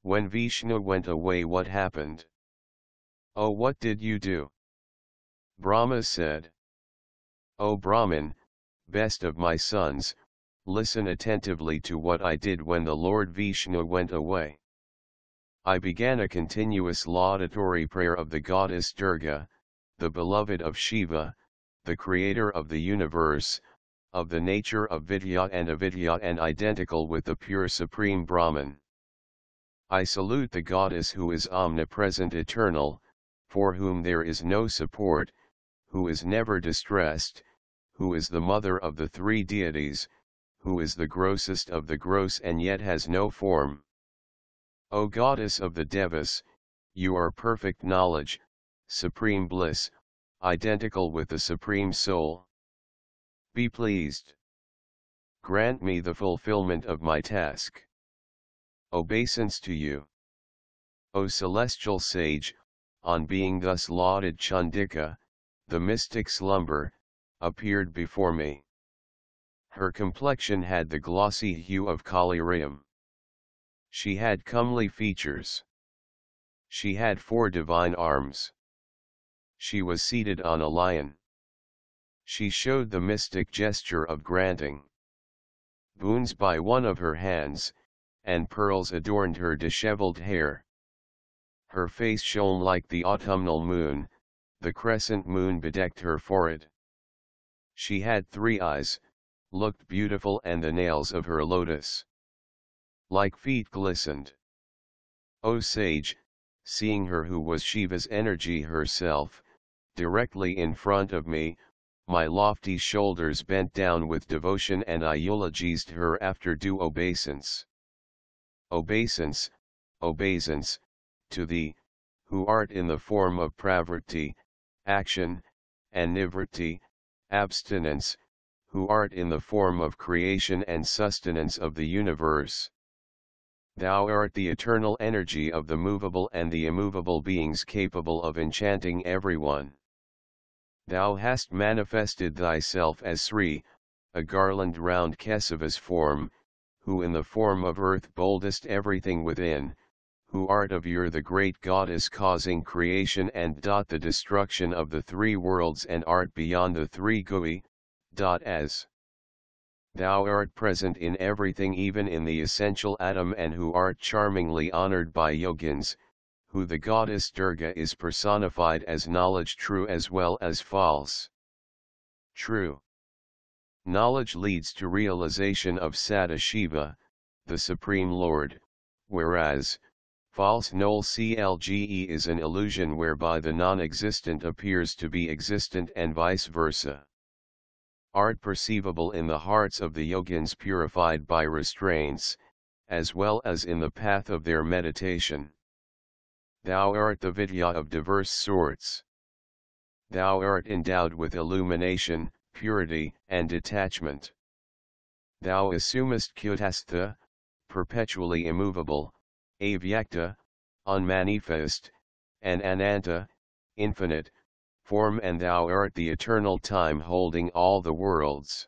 When Vishnu went away, what happened? Oh, what did you do? Brahma said, O Brahman, best of my sons, listen attentively to what I did when the Lord Vishnu went away. I began a continuous laudatory prayer of the goddess Durga, the beloved of Shiva, the creator of the universe, of the nature of Vidya and Avidya and identical with the pure supreme Brahman. I salute the goddess who is omnipresent eternal, for whom there is no support, who is never distressed, who is the mother of the three deities, who is the grossest of the gross and yet has no form. O goddess of the Devas, you are perfect knowledge, supreme bliss, identical with the supreme soul. Be pleased. Grant me the fulfillment of my task. Obeisance to you. O celestial sage, on being thus lauded, Chandika, the mystic slumber, appeared before me. Her complexion had the glossy hue of collyrium. She had comely features. She had 4 divine arms. She was seated on a lion. She showed the mystic gesture of granting boons by one of her hands, and pearls adorned her disheveled hair. Her face shone like the autumnal moon, the crescent moon bedecked her forehead. She had 3 eyes, looked beautiful, and the nails of her lotus like feet glistened. O sage, seeing her who was Shiva's energy herself, directly in front of me, my lofty shoulders bent down with devotion and I eulogized her after due obeisance. Obeisance, obeisance, to thee, who art in the form of pravritti, action, and nivritti, abstinence, who art in the form of creation and sustenance of the universe. Thou art the eternal energy of the movable and the immovable beings capable of enchanting everyone. Thou hast manifested thyself as Sri, a garland round Kesava's form, who in the form of earth boldest everything within, who art of Ur the great goddess causing creation and the destruction of the 3 worlds and art beyond the 3 gui, as. Thou art present in everything, even in the essential atom, and who art charmingly honored by yogins, who the goddess Durga is personified as knowledge, true as well as false. True knowledge leads to realization of Sata Shiva, the Supreme Lord, whereas false knowledge is an illusion whereby the non-existent appears to be existent and vice versa. Art perceivable in the hearts of the yogins purified by restraints, as well as in the path of their meditation. Thou art the Vidya of diverse sorts. Thou art endowed with illumination, purity, and detachment. Thou assumest Kutastha, perpetually immovable, Avyakta, unmanifest, and Ananta, infinite, form, and thou art the eternal time holding all the worlds.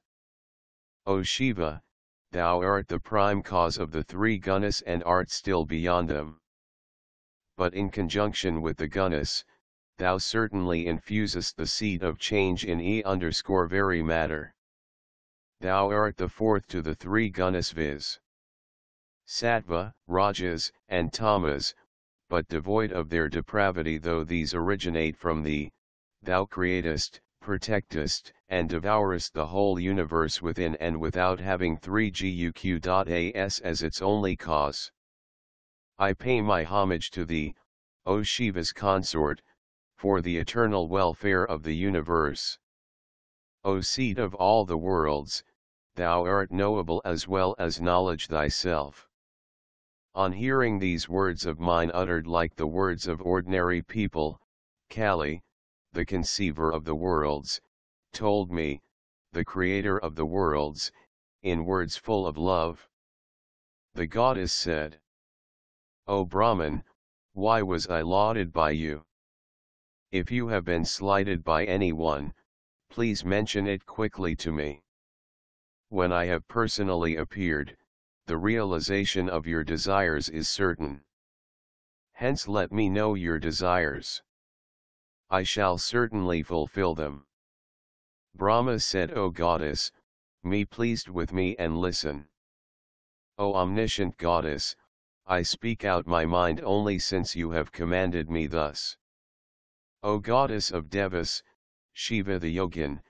O Shiva, thou art the prime cause of the 3 gunas and art still beyond them. But in conjunction with the gunas, thou certainly infusest the seed of change in very matter. Thou art the 4th to the 3 gunas, viz. Sattva, Rajas, and Tamas, but devoid of their depravity, though these originate from thee. Thou createst, protectest and devourest the whole universe within and without, having 3GUQ.AS as its only cause. I pay my homage to thee, O Shiva's consort, for the eternal welfare of the universe. O seat of all the worlds, thou art knowable as well as knowledge thyself. On hearing these words of mine uttered like the words of ordinary people, Kali, the conceiver of the worlds, told me, the creator of the worlds, in words full of love. The goddess said, O Brahman, why was I lauded by you? If you have been slighted by anyone, please mention it quickly to me. When I have personally appeared, the realization of your desires is certain. Hence let me know your desires. I shall certainly fulfill them. Brahma said, O goddess, be pleased with me and listen. O omniscient goddess, I speak out my mind only since you have commanded me thus. O goddess of Devas, Shiva the Yogin,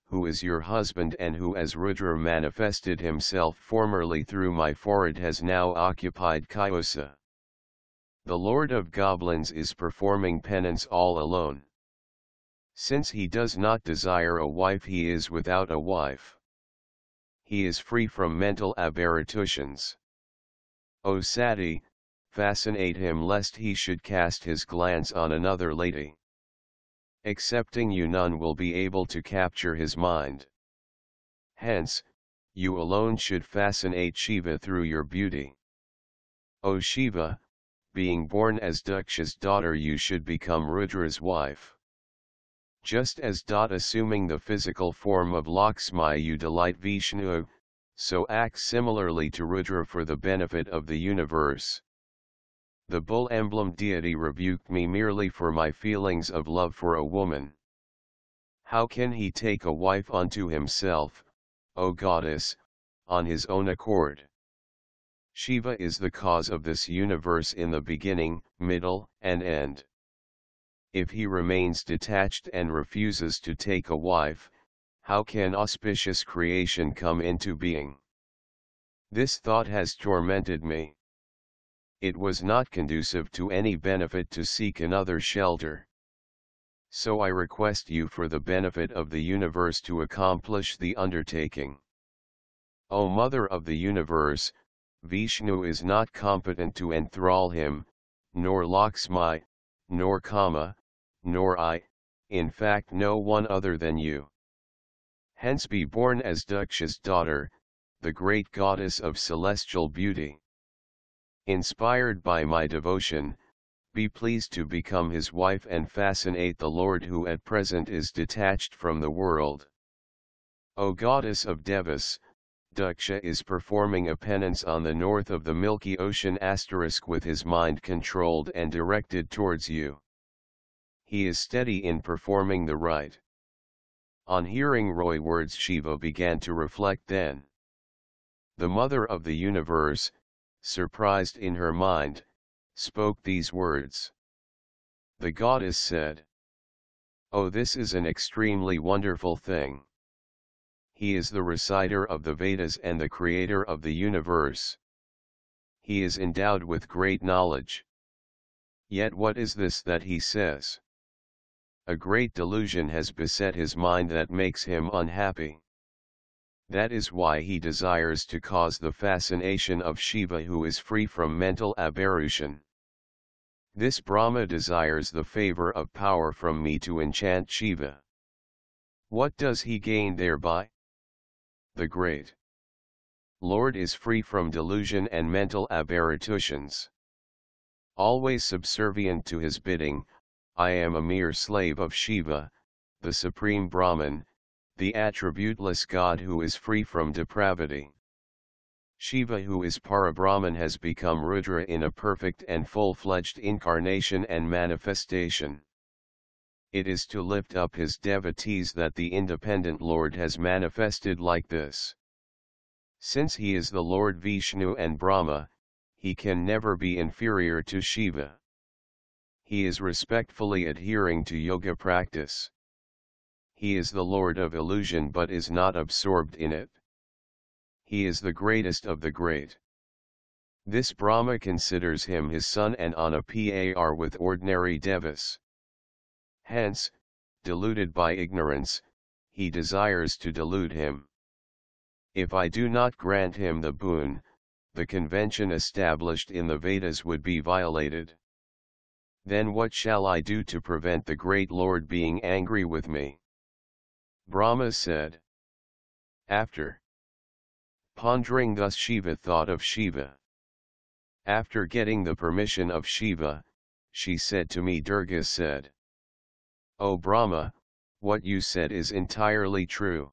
who is your husband and who as Rudra manifested himself formerly through my forehead has now occupied Kailaσα. The Lord of Goblins is performing penance all alone. Since he does not desire a wife, he is without a wife. He is free from mental aberrations. O Sati, fascinate him lest he should cast his glance on another lady. Excepting you, none will be able to capture his mind. Hence, you alone should fascinate Shiva through your beauty. O Shiva, being born as Daksha's daughter, you should become Rudra's wife. Just as assuming the physical form of Lakshmi you delight Vishnu, so act similarly to Rudra for the benefit of the universe. The bull emblem deity rebuked me merely for my feelings of love for a woman. How can he take a wife unto himself, O goddess, on his own accord? Shiva is the cause of this universe in the beginning, middle, and end. If he remains detached and refuses to take a wife, how can auspicious creation come into being? This thought has tormented me. It was not conducive to any benefit to seek another shelter. So I request you for the benefit of the universe to accomplish the undertaking. O Mother of the universe, Vishnu is not competent to enthrall him, nor Lakshmi, nor Kama, nor I, in fact no one other than you. Hence be born as Daksha's daughter, the great goddess of celestial beauty. Inspired by my devotion, be pleased to become his wife and fascinate the Lord who at present is detached from the world. O goddess of Devas, Daksha is performing a penance on the north of the Milky Ocean * with his mind controlled and directed towards you. He is steady in performing the rite. On hearing Roy words, Shiva began to reflect then. The mother of the universe, surprised in her mind, spoke these words. The goddess said, "Oh, this is an extremely wonderful thing. He is the reciter of the Vedas and the creator of the universe. He is endowed with great knowledge. Yet what is this that he says? A great delusion has beset his mind that makes him unhappy. That is why he desires to cause the fascination of Shiva, who is free from mental aberration. This Brahma desires the favor of power from me to enchant Shiva. What does he gain thereby? The great Lord is free from delusion and mental aberrations. Always subservient to his bidding, I am a mere slave of Shiva, the supreme Brahman, the attributeless God who is free from depravity. Shiva, who is Parabrahman, has become Rudra in a perfect and full-fledged incarnation and manifestation. It is to lift up his devotees that the independent Lord has manifested like this. Since he is the Lord Vishnu and Brahma, he can never be inferior to Shiva. He is respectfully adhering to yoga practice. He is the Lord of illusion but is not absorbed in it. He is the greatest of the great. This Brahma considers him his son and on a par with ordinary devas. Hence, deluded by ignorance, he desires to delude him. If I do not grant him the boon, the convention established in the Vedas would be violated. Then what shall I do to prevent the great Lord being angry with me? Brahma said. After pondering thus, Shiva thought of Shiva. After getting the permission of Shiva, she said to me, Durga said, O Brahma, what you said is entirely true.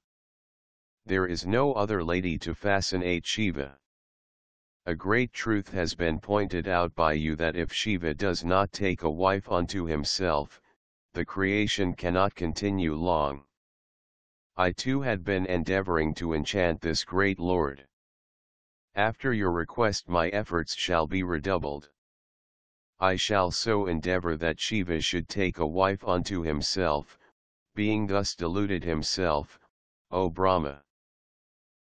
There is no other lady to fascinate Shiva. A great truth has been pointed out by you that if Shiva does not take a wife unto himself, the creation cannot continue long. I too had been endeavoring to enchant this great Lord. After your request my efforts shall be redoubled. I shall so endeavor that Shiva should take a wife unto himself, being thus deluded himself, O Brahma.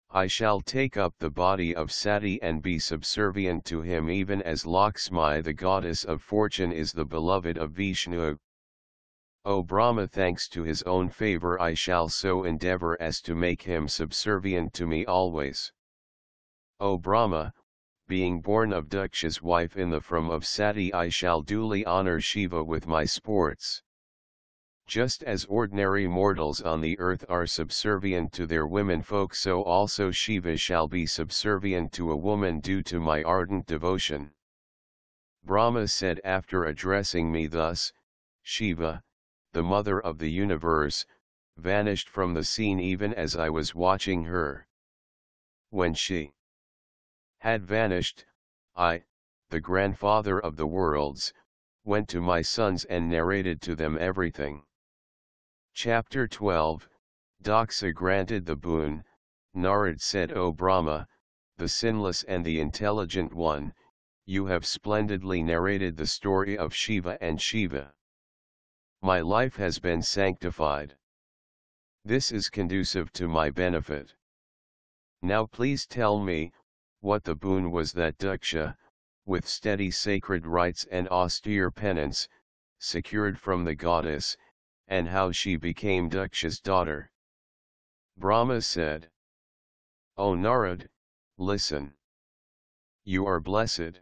I shall take up the body of Sati and be subservient to him even as Lakshmi the goddess of fortune is the beloved of Vishnu. O Brahma, thanks to his own favor I shall so endeavor as to make him subservient to me always. O Brahma, being born of Daksha's wife in the from of Sati I shall duly honor Shiva with my sports. Just as ordinary mortals on the earth are subservient to their women folk, so also Shiva shall be subservient to a woman due to my ardent devotion. Brahma said after addressing me thus, Shiva, the mother of the universe, vanished from the scene even as I was watching her. When she had vanished, I, the grandfather of the worlds, went to my sons and narrated to them everything. Chapter 12, Daksha granted the boon. Narad said, O Brahma, the sinless and the intelligent one, you have splendidly narrated the story of Shiva and Shiva. My life has been sanctified. This is conducive to my benefit. Now please tell me, what the boon was that Daksha, with steady sacred rites and austere penance, secured from the goddess, and how she became Daksha's daughter. Brahma said, O Narad, listen. You are blessed.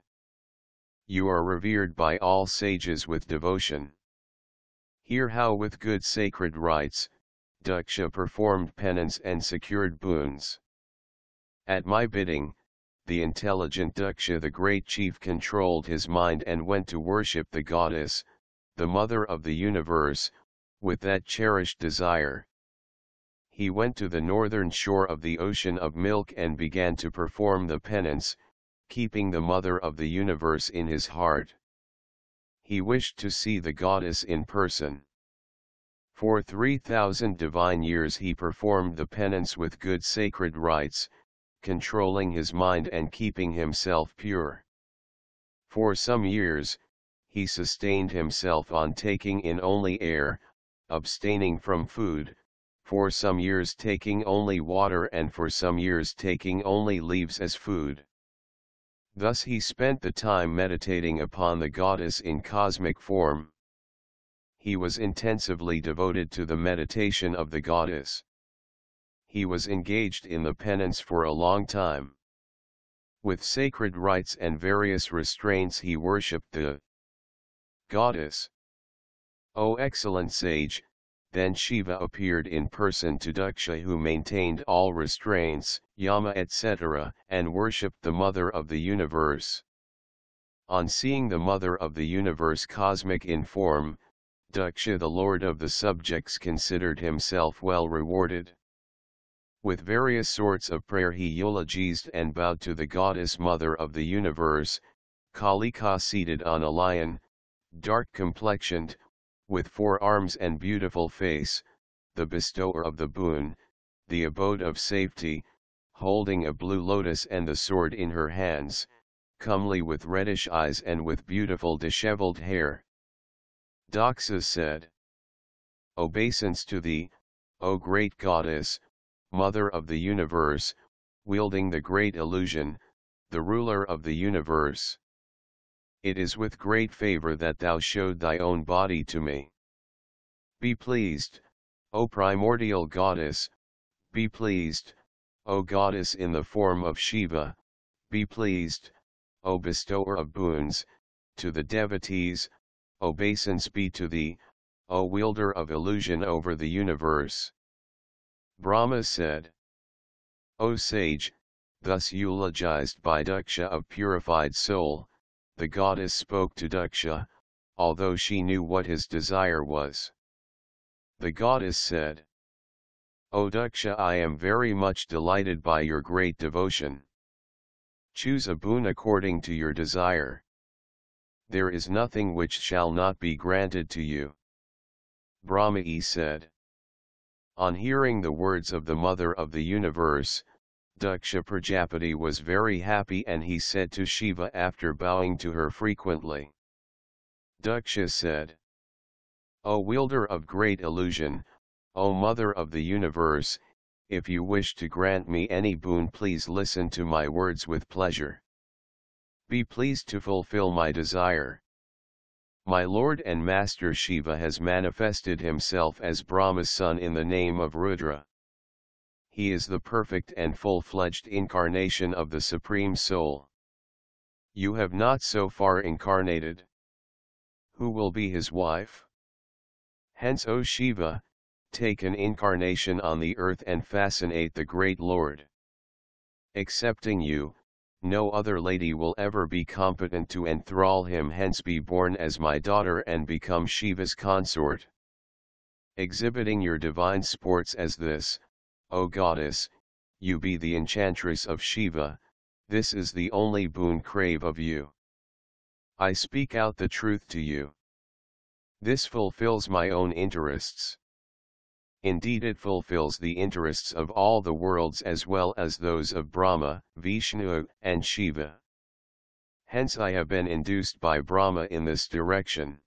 You are revered by all sages with devotion. Hear how with good sacred rites, Daksha performed penance and secured boons. At my bidding, the intelligent Daksha the great chief controlled his mind and went to worship the goddess, the mother of the universe, with that cherished desire. He went to the northern shore of the ocean of milk and began to perform the penance, keeping the mother of the universe in his heart. He wished to see the goddess in person. For 3,000 divine years he performed the penance with good sacred rites, controlling his mind and keeping himself pure. For some years, he sustained himself on taking in only air, abstaining from food, for some years taking only water and for some years taking only leaves as food. Thus he spent the time meditating upon the goddess in cosmic form. He was intensively devoted to the meditation of the goddess. He was engaged in the penance for a long time. With sacred rites and various restraints he worshipped the goddess. O excellent sage, then Shiva appeared in person to Daksha, who maintained all restraints, yama etc., and worshipped the mother of the universe. On seeing the mother of the universe cosmic in form, Daksha the lord of the subjects considered himself well rewarded. With various sorts of prayer he eulogized and bowed to the goddess mother of the universe, Kalika seated on a lion, dark complexioned, with 4 arms and beautiful face, the bestower of the boon, the abode of safety, holding a blue lotus and the sword in her hands, comely with reddish eyes and with beautiful disheveled hair. Daksha said, Obeisance to thee, O great goddess, mother of the universe, wielding the great illusion, the ruler of the universe. It is with great favor that thou showed thy own body to me. Be pleased, O primordial goddess, be pleased, O goddess in the form of Shiva, be pleased, O bestower of boons, to the devotees, obeisance be to thee, O wielder of illusion over the universe. Brahma said, O sage, thus eulogized by Daksha of purified soul, the goddess spoke to Daksha, although she knew what his desire was. The goddess said, O Daksha, I am very much delighted by your great devotion. Choose a boon according to your desire. There is nothing which shall not be granted to you. Brahma said. On hearing the words of the Mother of the Universe, Daksha Prajapati was very happy, and he said to Shiva after bowing to her frequently. Daksha said, O wielder of great illusion, O Mother of the Universe, if you wish to grant me any boon, please listen to my words with pleasure. Be pleased to fulfill my desire. My Lord and Master Shiva has manifested himself as Brahma's son in the name of Rudra. He is the perfect and full-fledged incarnation of the Supreme Soul. You have not so far incarnated. Who will be his wife? Hence, O Shiva, take an incarnation on the earth and fascinate the great Lord. Excepting you, no other lady will ever be competent to enthrall him, hence be born as my daughter and become Shiva's consort. Exhibiting your divine sports as this, O goddess, you be the enchantress of Shiva, this is the only boon crave of you. I speak out the truth to you. This fulfills my own interests. Indeed, it fulfills the interests of all the worlds as well as those of Brahma, Vishnu, and Shiva. Hence I have been induced by Brahma in this direction.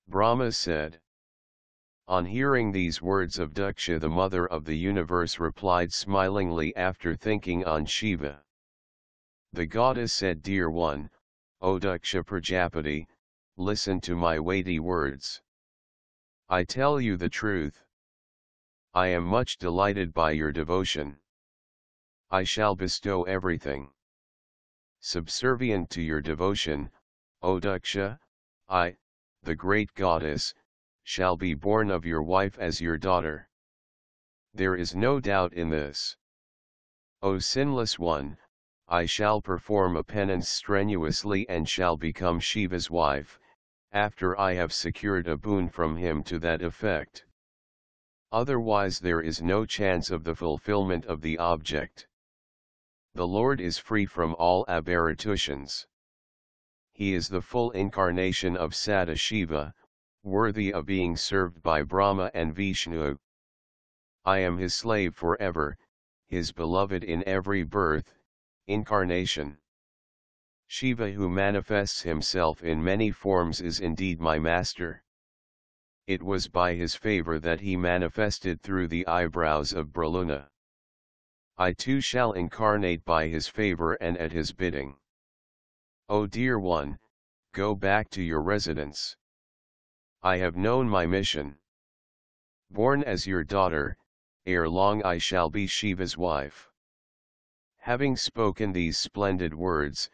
Brahma said. On hearing these words of Daksha, the Mother of the Universe replied smilingly after thinking on Shiva. The goddess said, Dear one, O Daksha Prajapati, listen to my weighty words. I tell you the truth. I am much delighted by your devotion. I shall bestow everything. Subservient to your devotion, O Daksha, I, the great goddess, shall be born of your wife as your daughter. There is no doubt in this. O sinless one, I shall perform a penance strenuously and shall become Shiva's wife, after I have secured a boon from him to that effect. Otherwise there is no chance of the fulfillment of the object. The Lord is free from all aberrations. He is the full incarnation of Sadashiva, worthy of being served by Brahma and Vishnu. I am his slave forever, his beloved in every birth, incarnation. Shiva, who manifests himself in many forms, is indeed my master. It was by his favor that he manifested through the eyebrows of Braluna. I too shall incarnate by his favor and at his bidding. O dear one, go back to your residence. I have known my mission. Born as your daughter, ere long I shall be Shiva's wife. Having spoken these splendid words,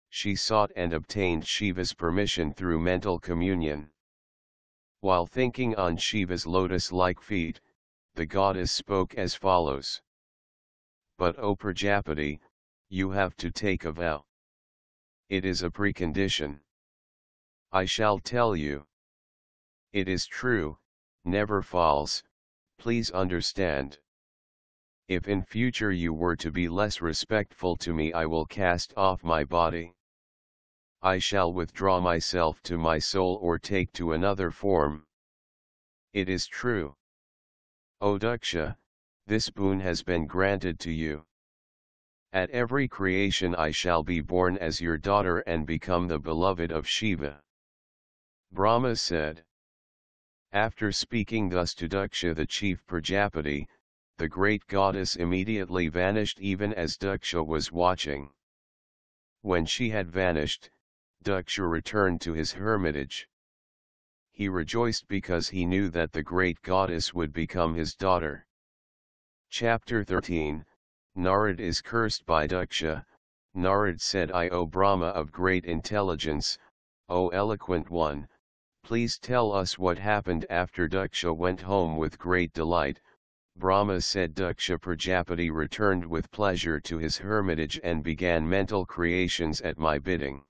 she sought and obtained Shiva's permission through mental communion. While thinking on Shiva's lotus-like feet, the goddess spoke as follows. But O Prajapati, you have to take a vow. It is a precondition. I shall tell you. It is true, never false, please understand. If in future you were to be less respectful to me, I will cast off my body. I shall withdraw myself to my soul or take to another form. It is true. O Daksha, this boon has been granted to you. At every creation I shall be born as your daughter and become the beloved of Shiva. Brahma said. After speaking thus to Daksha the chief Prajapati, the great goddess immediately vanished even as Daksha was watching. When she had vanished, Daksha returned to his hermitage. He rejoiced because he knew that the great goddess would become his daughter. Chapter 13, Narad is cursed by Daksha. Narad said, O Brahma of great intelligence, O eloquent one, please tell us what happened after Daksha went home with great delight. Brahma said, Daksha Prajapati returned with pleasure to his hermitage and began mental creations at my bidding.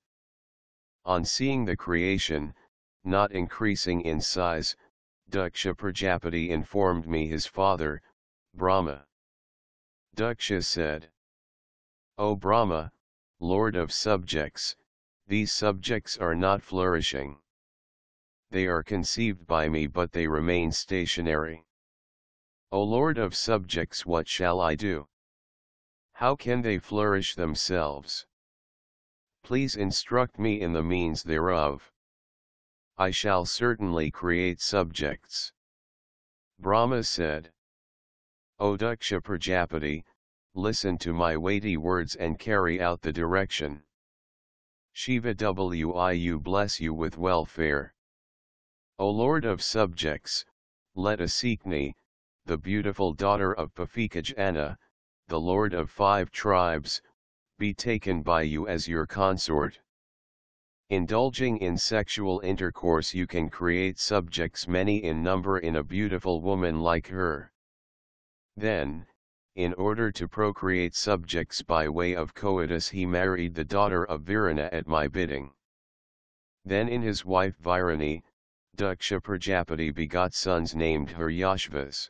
On seeing the creation, not increasing in size, Daksha Prajapati informed me his father, Brahma. Daksha said, O Brahma, Lord of subjects, these subjects are not flourishing. They are conceived by me but they remain stationary. O Lord of subjects, what shall I do? How can they flourish themselves? Please instruct me in the means thereof. I shall certainly create subjects. Brahma said, O Daksha Prajapati, listen to my weighty words and carry out the direction. Shiva Wiu bless you with welfare. O Lord of subjects, let Asikni, the beautiful daughter of Pafikajana, the lord of 5 tribes, be taken by you as your consort. Indulging in sexual intercourse you can create subjects many in number in a beautiful woman like her. Then, in order to procreate subjects by way of coitus, he married the daughter of Virana at my bidding. Then in his wife Virani, Daksha Prajapati begot sons named Haryashvas.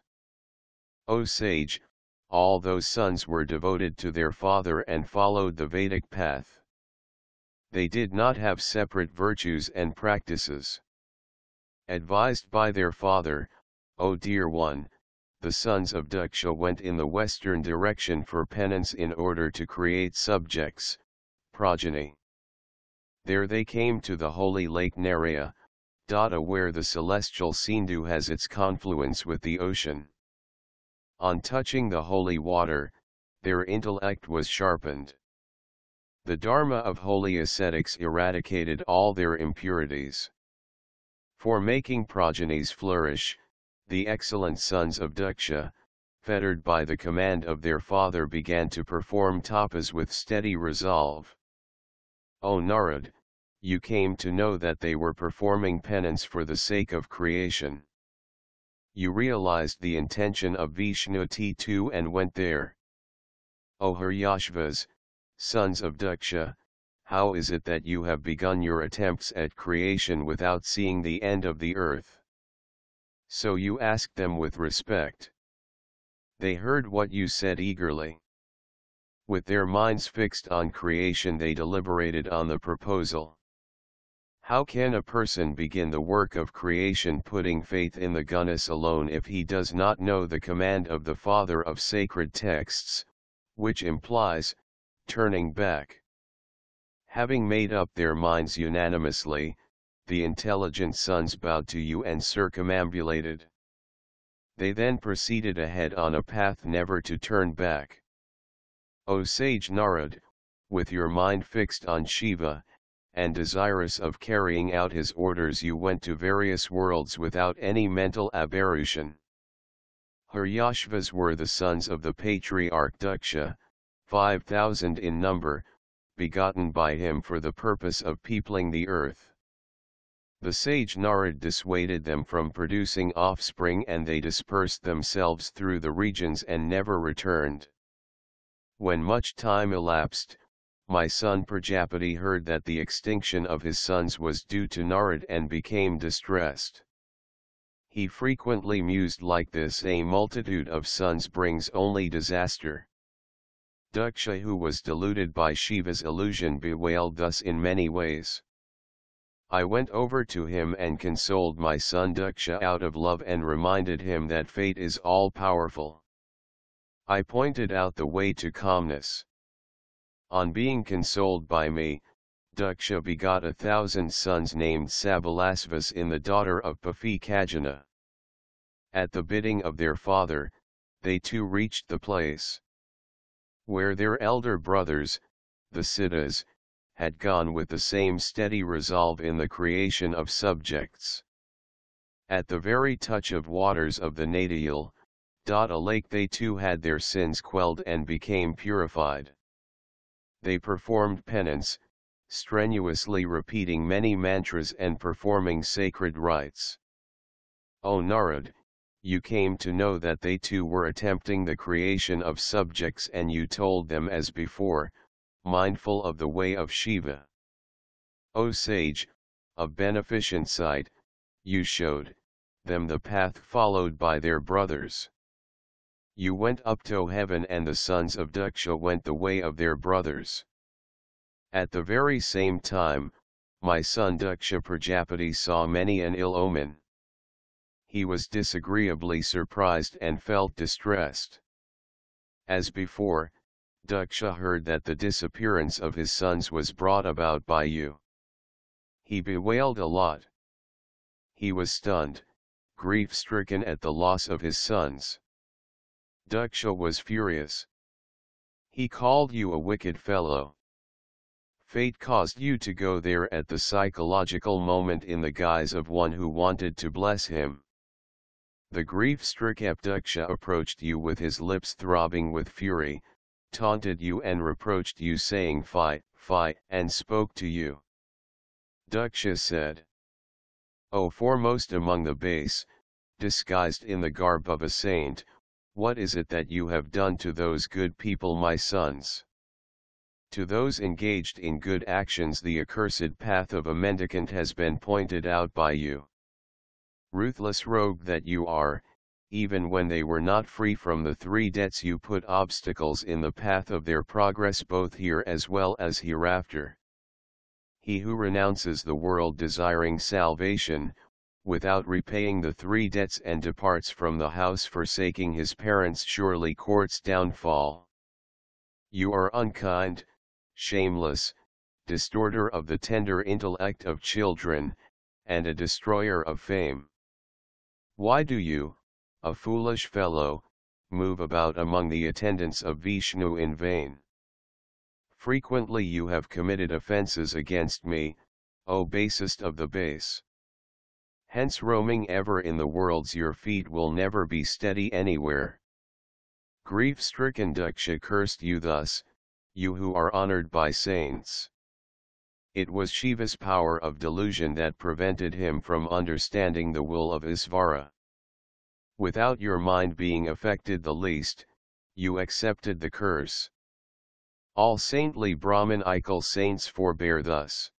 O sage, all those sons were devoted to their father and followed the Vedic path. They did not have separate virtues and practices. Advised by their father, O dear one, the sons of Daksha went in the western direction for penance in order to create subjects, progeny. There they came to the holy lake Naraya, where the celestial Sindhu has its confluence with the ocean. On touching the holy water, their intellect was sharpened. The Dharma of holy ascetics eradicated all their impurities. For making progenies flourish, the excellent sons of Daksha, fettered by the command of their father, began to perform tapas with steady resolve. O Narad, you came to know that they were performing penance for the sake of creation. You realized the intention of Vishnu T2 and went there. O Haryashvas, sons of Daksha, how is it that you have begun your attempts at creation without seeing the end of the earth? So you asked them with respect. They heard what you said eagerly. With their minds fixed on creation they deliberated on the proposal. How can a person begin the work of creation putting faith in the Gunas alone if he does not know the command of the Father of sacred texts, which implies, turning back? Having made up their minds unanimously, the intelligent sons bowed to you and circumambulated. They then proceeded ahead on a path never to turn back. O sage Narad, with your mind fixed on Shiva, and desirous of carrying out his orders, you went to various worlds without any mental aberration. Haryashvas were the sons of the patriarch Daksha, 5,000 in number, begotten by him for the purpose of peopling the earth. The sage Narad dissuaded them from producing offspring and they dispersed themselves through the regions and never returned. When much time elapsed, my son Prajapati heard that the extinction of his sons was due to Narad and became distressed. He frequently mused like this: a multitude of sons brings only disaster. Daksha, who was deluded by Shiva's illusion, bewailed thus in many ways. I went over to him and consoled my son Daksha out of love and reminded him that fate is all-powerful. I pointed out the way to calmness. On being consoled by me, Daksha begot 1,000 sons named Sabalasvas in the daughter of Pafi Kajana. At the bidding of their father, they too reached the place where their elder brothers, the Siddhas, had gone with the same steady resolve in the creation of subjects. At the very touch of waters of the Nadayal, a lake, they too had their sins quelled and became purified. They performed penance, strenuously repeating many mantras and performing sacred rites. O Narad, you came to know that they too were attempting the creation of subjects, and you told them as before, mindful of the way of Shiva. O sage, of beneficent sight, you showed them the path followed by their brothers. You went up to heaven, and the sons of Daksha went the way of their brothers. At the very same time, my son Daksha Prajapati saw many an ill omen. He was disagreeably surprised and felt distressed. As before, Daksha heard that the disappearance of his sons was brought about by you. He bewailed a lot. He was stunned, grief-stricken at the loss of his sons. Daksha was furious. He called you a wicked fellow. Fate caused you to go there at the psychological moment in the guise of one who wanted to bless him. The grief-stricken Daksha approached you with his lips throbbing with fury, taunted you and reproached you, saying "Fie, fie," and spoke to you. Daksha said, O foremost among the base, disguised in the garb of a saint, what is it that you have done to those good people, my sons? To those engaged in good actions the accursed path of a mendicant has been pointed out by you. Ruthless rogue that you are, even when they were not free from the 3 debts you put obstacles in the path of their progress both here as well as hereafter. He who renounces the world desiring salvation, without repaying the 3 debts, and departs from the house forsaking his parents, surely courts downfall. You are unkind, shameless, distorter of the tender intellect of children, and a destroyer of fame. Why do you, a foolish fellow, move about among the attendants of Vishnu in vain? Frequently you have committed offences against me, O basest of the base. Hence, roaming ever in the worlds, your feet will never be steady anywhere. Grief-stricken Daksha cursed you thus, you who are honoured by saints. It was Shiva's power of delusion that prevented him from understanding the will of Isvara. Without your mind being affected the least, you accepted the curse. All saintly Brahmanical saints forbear thus.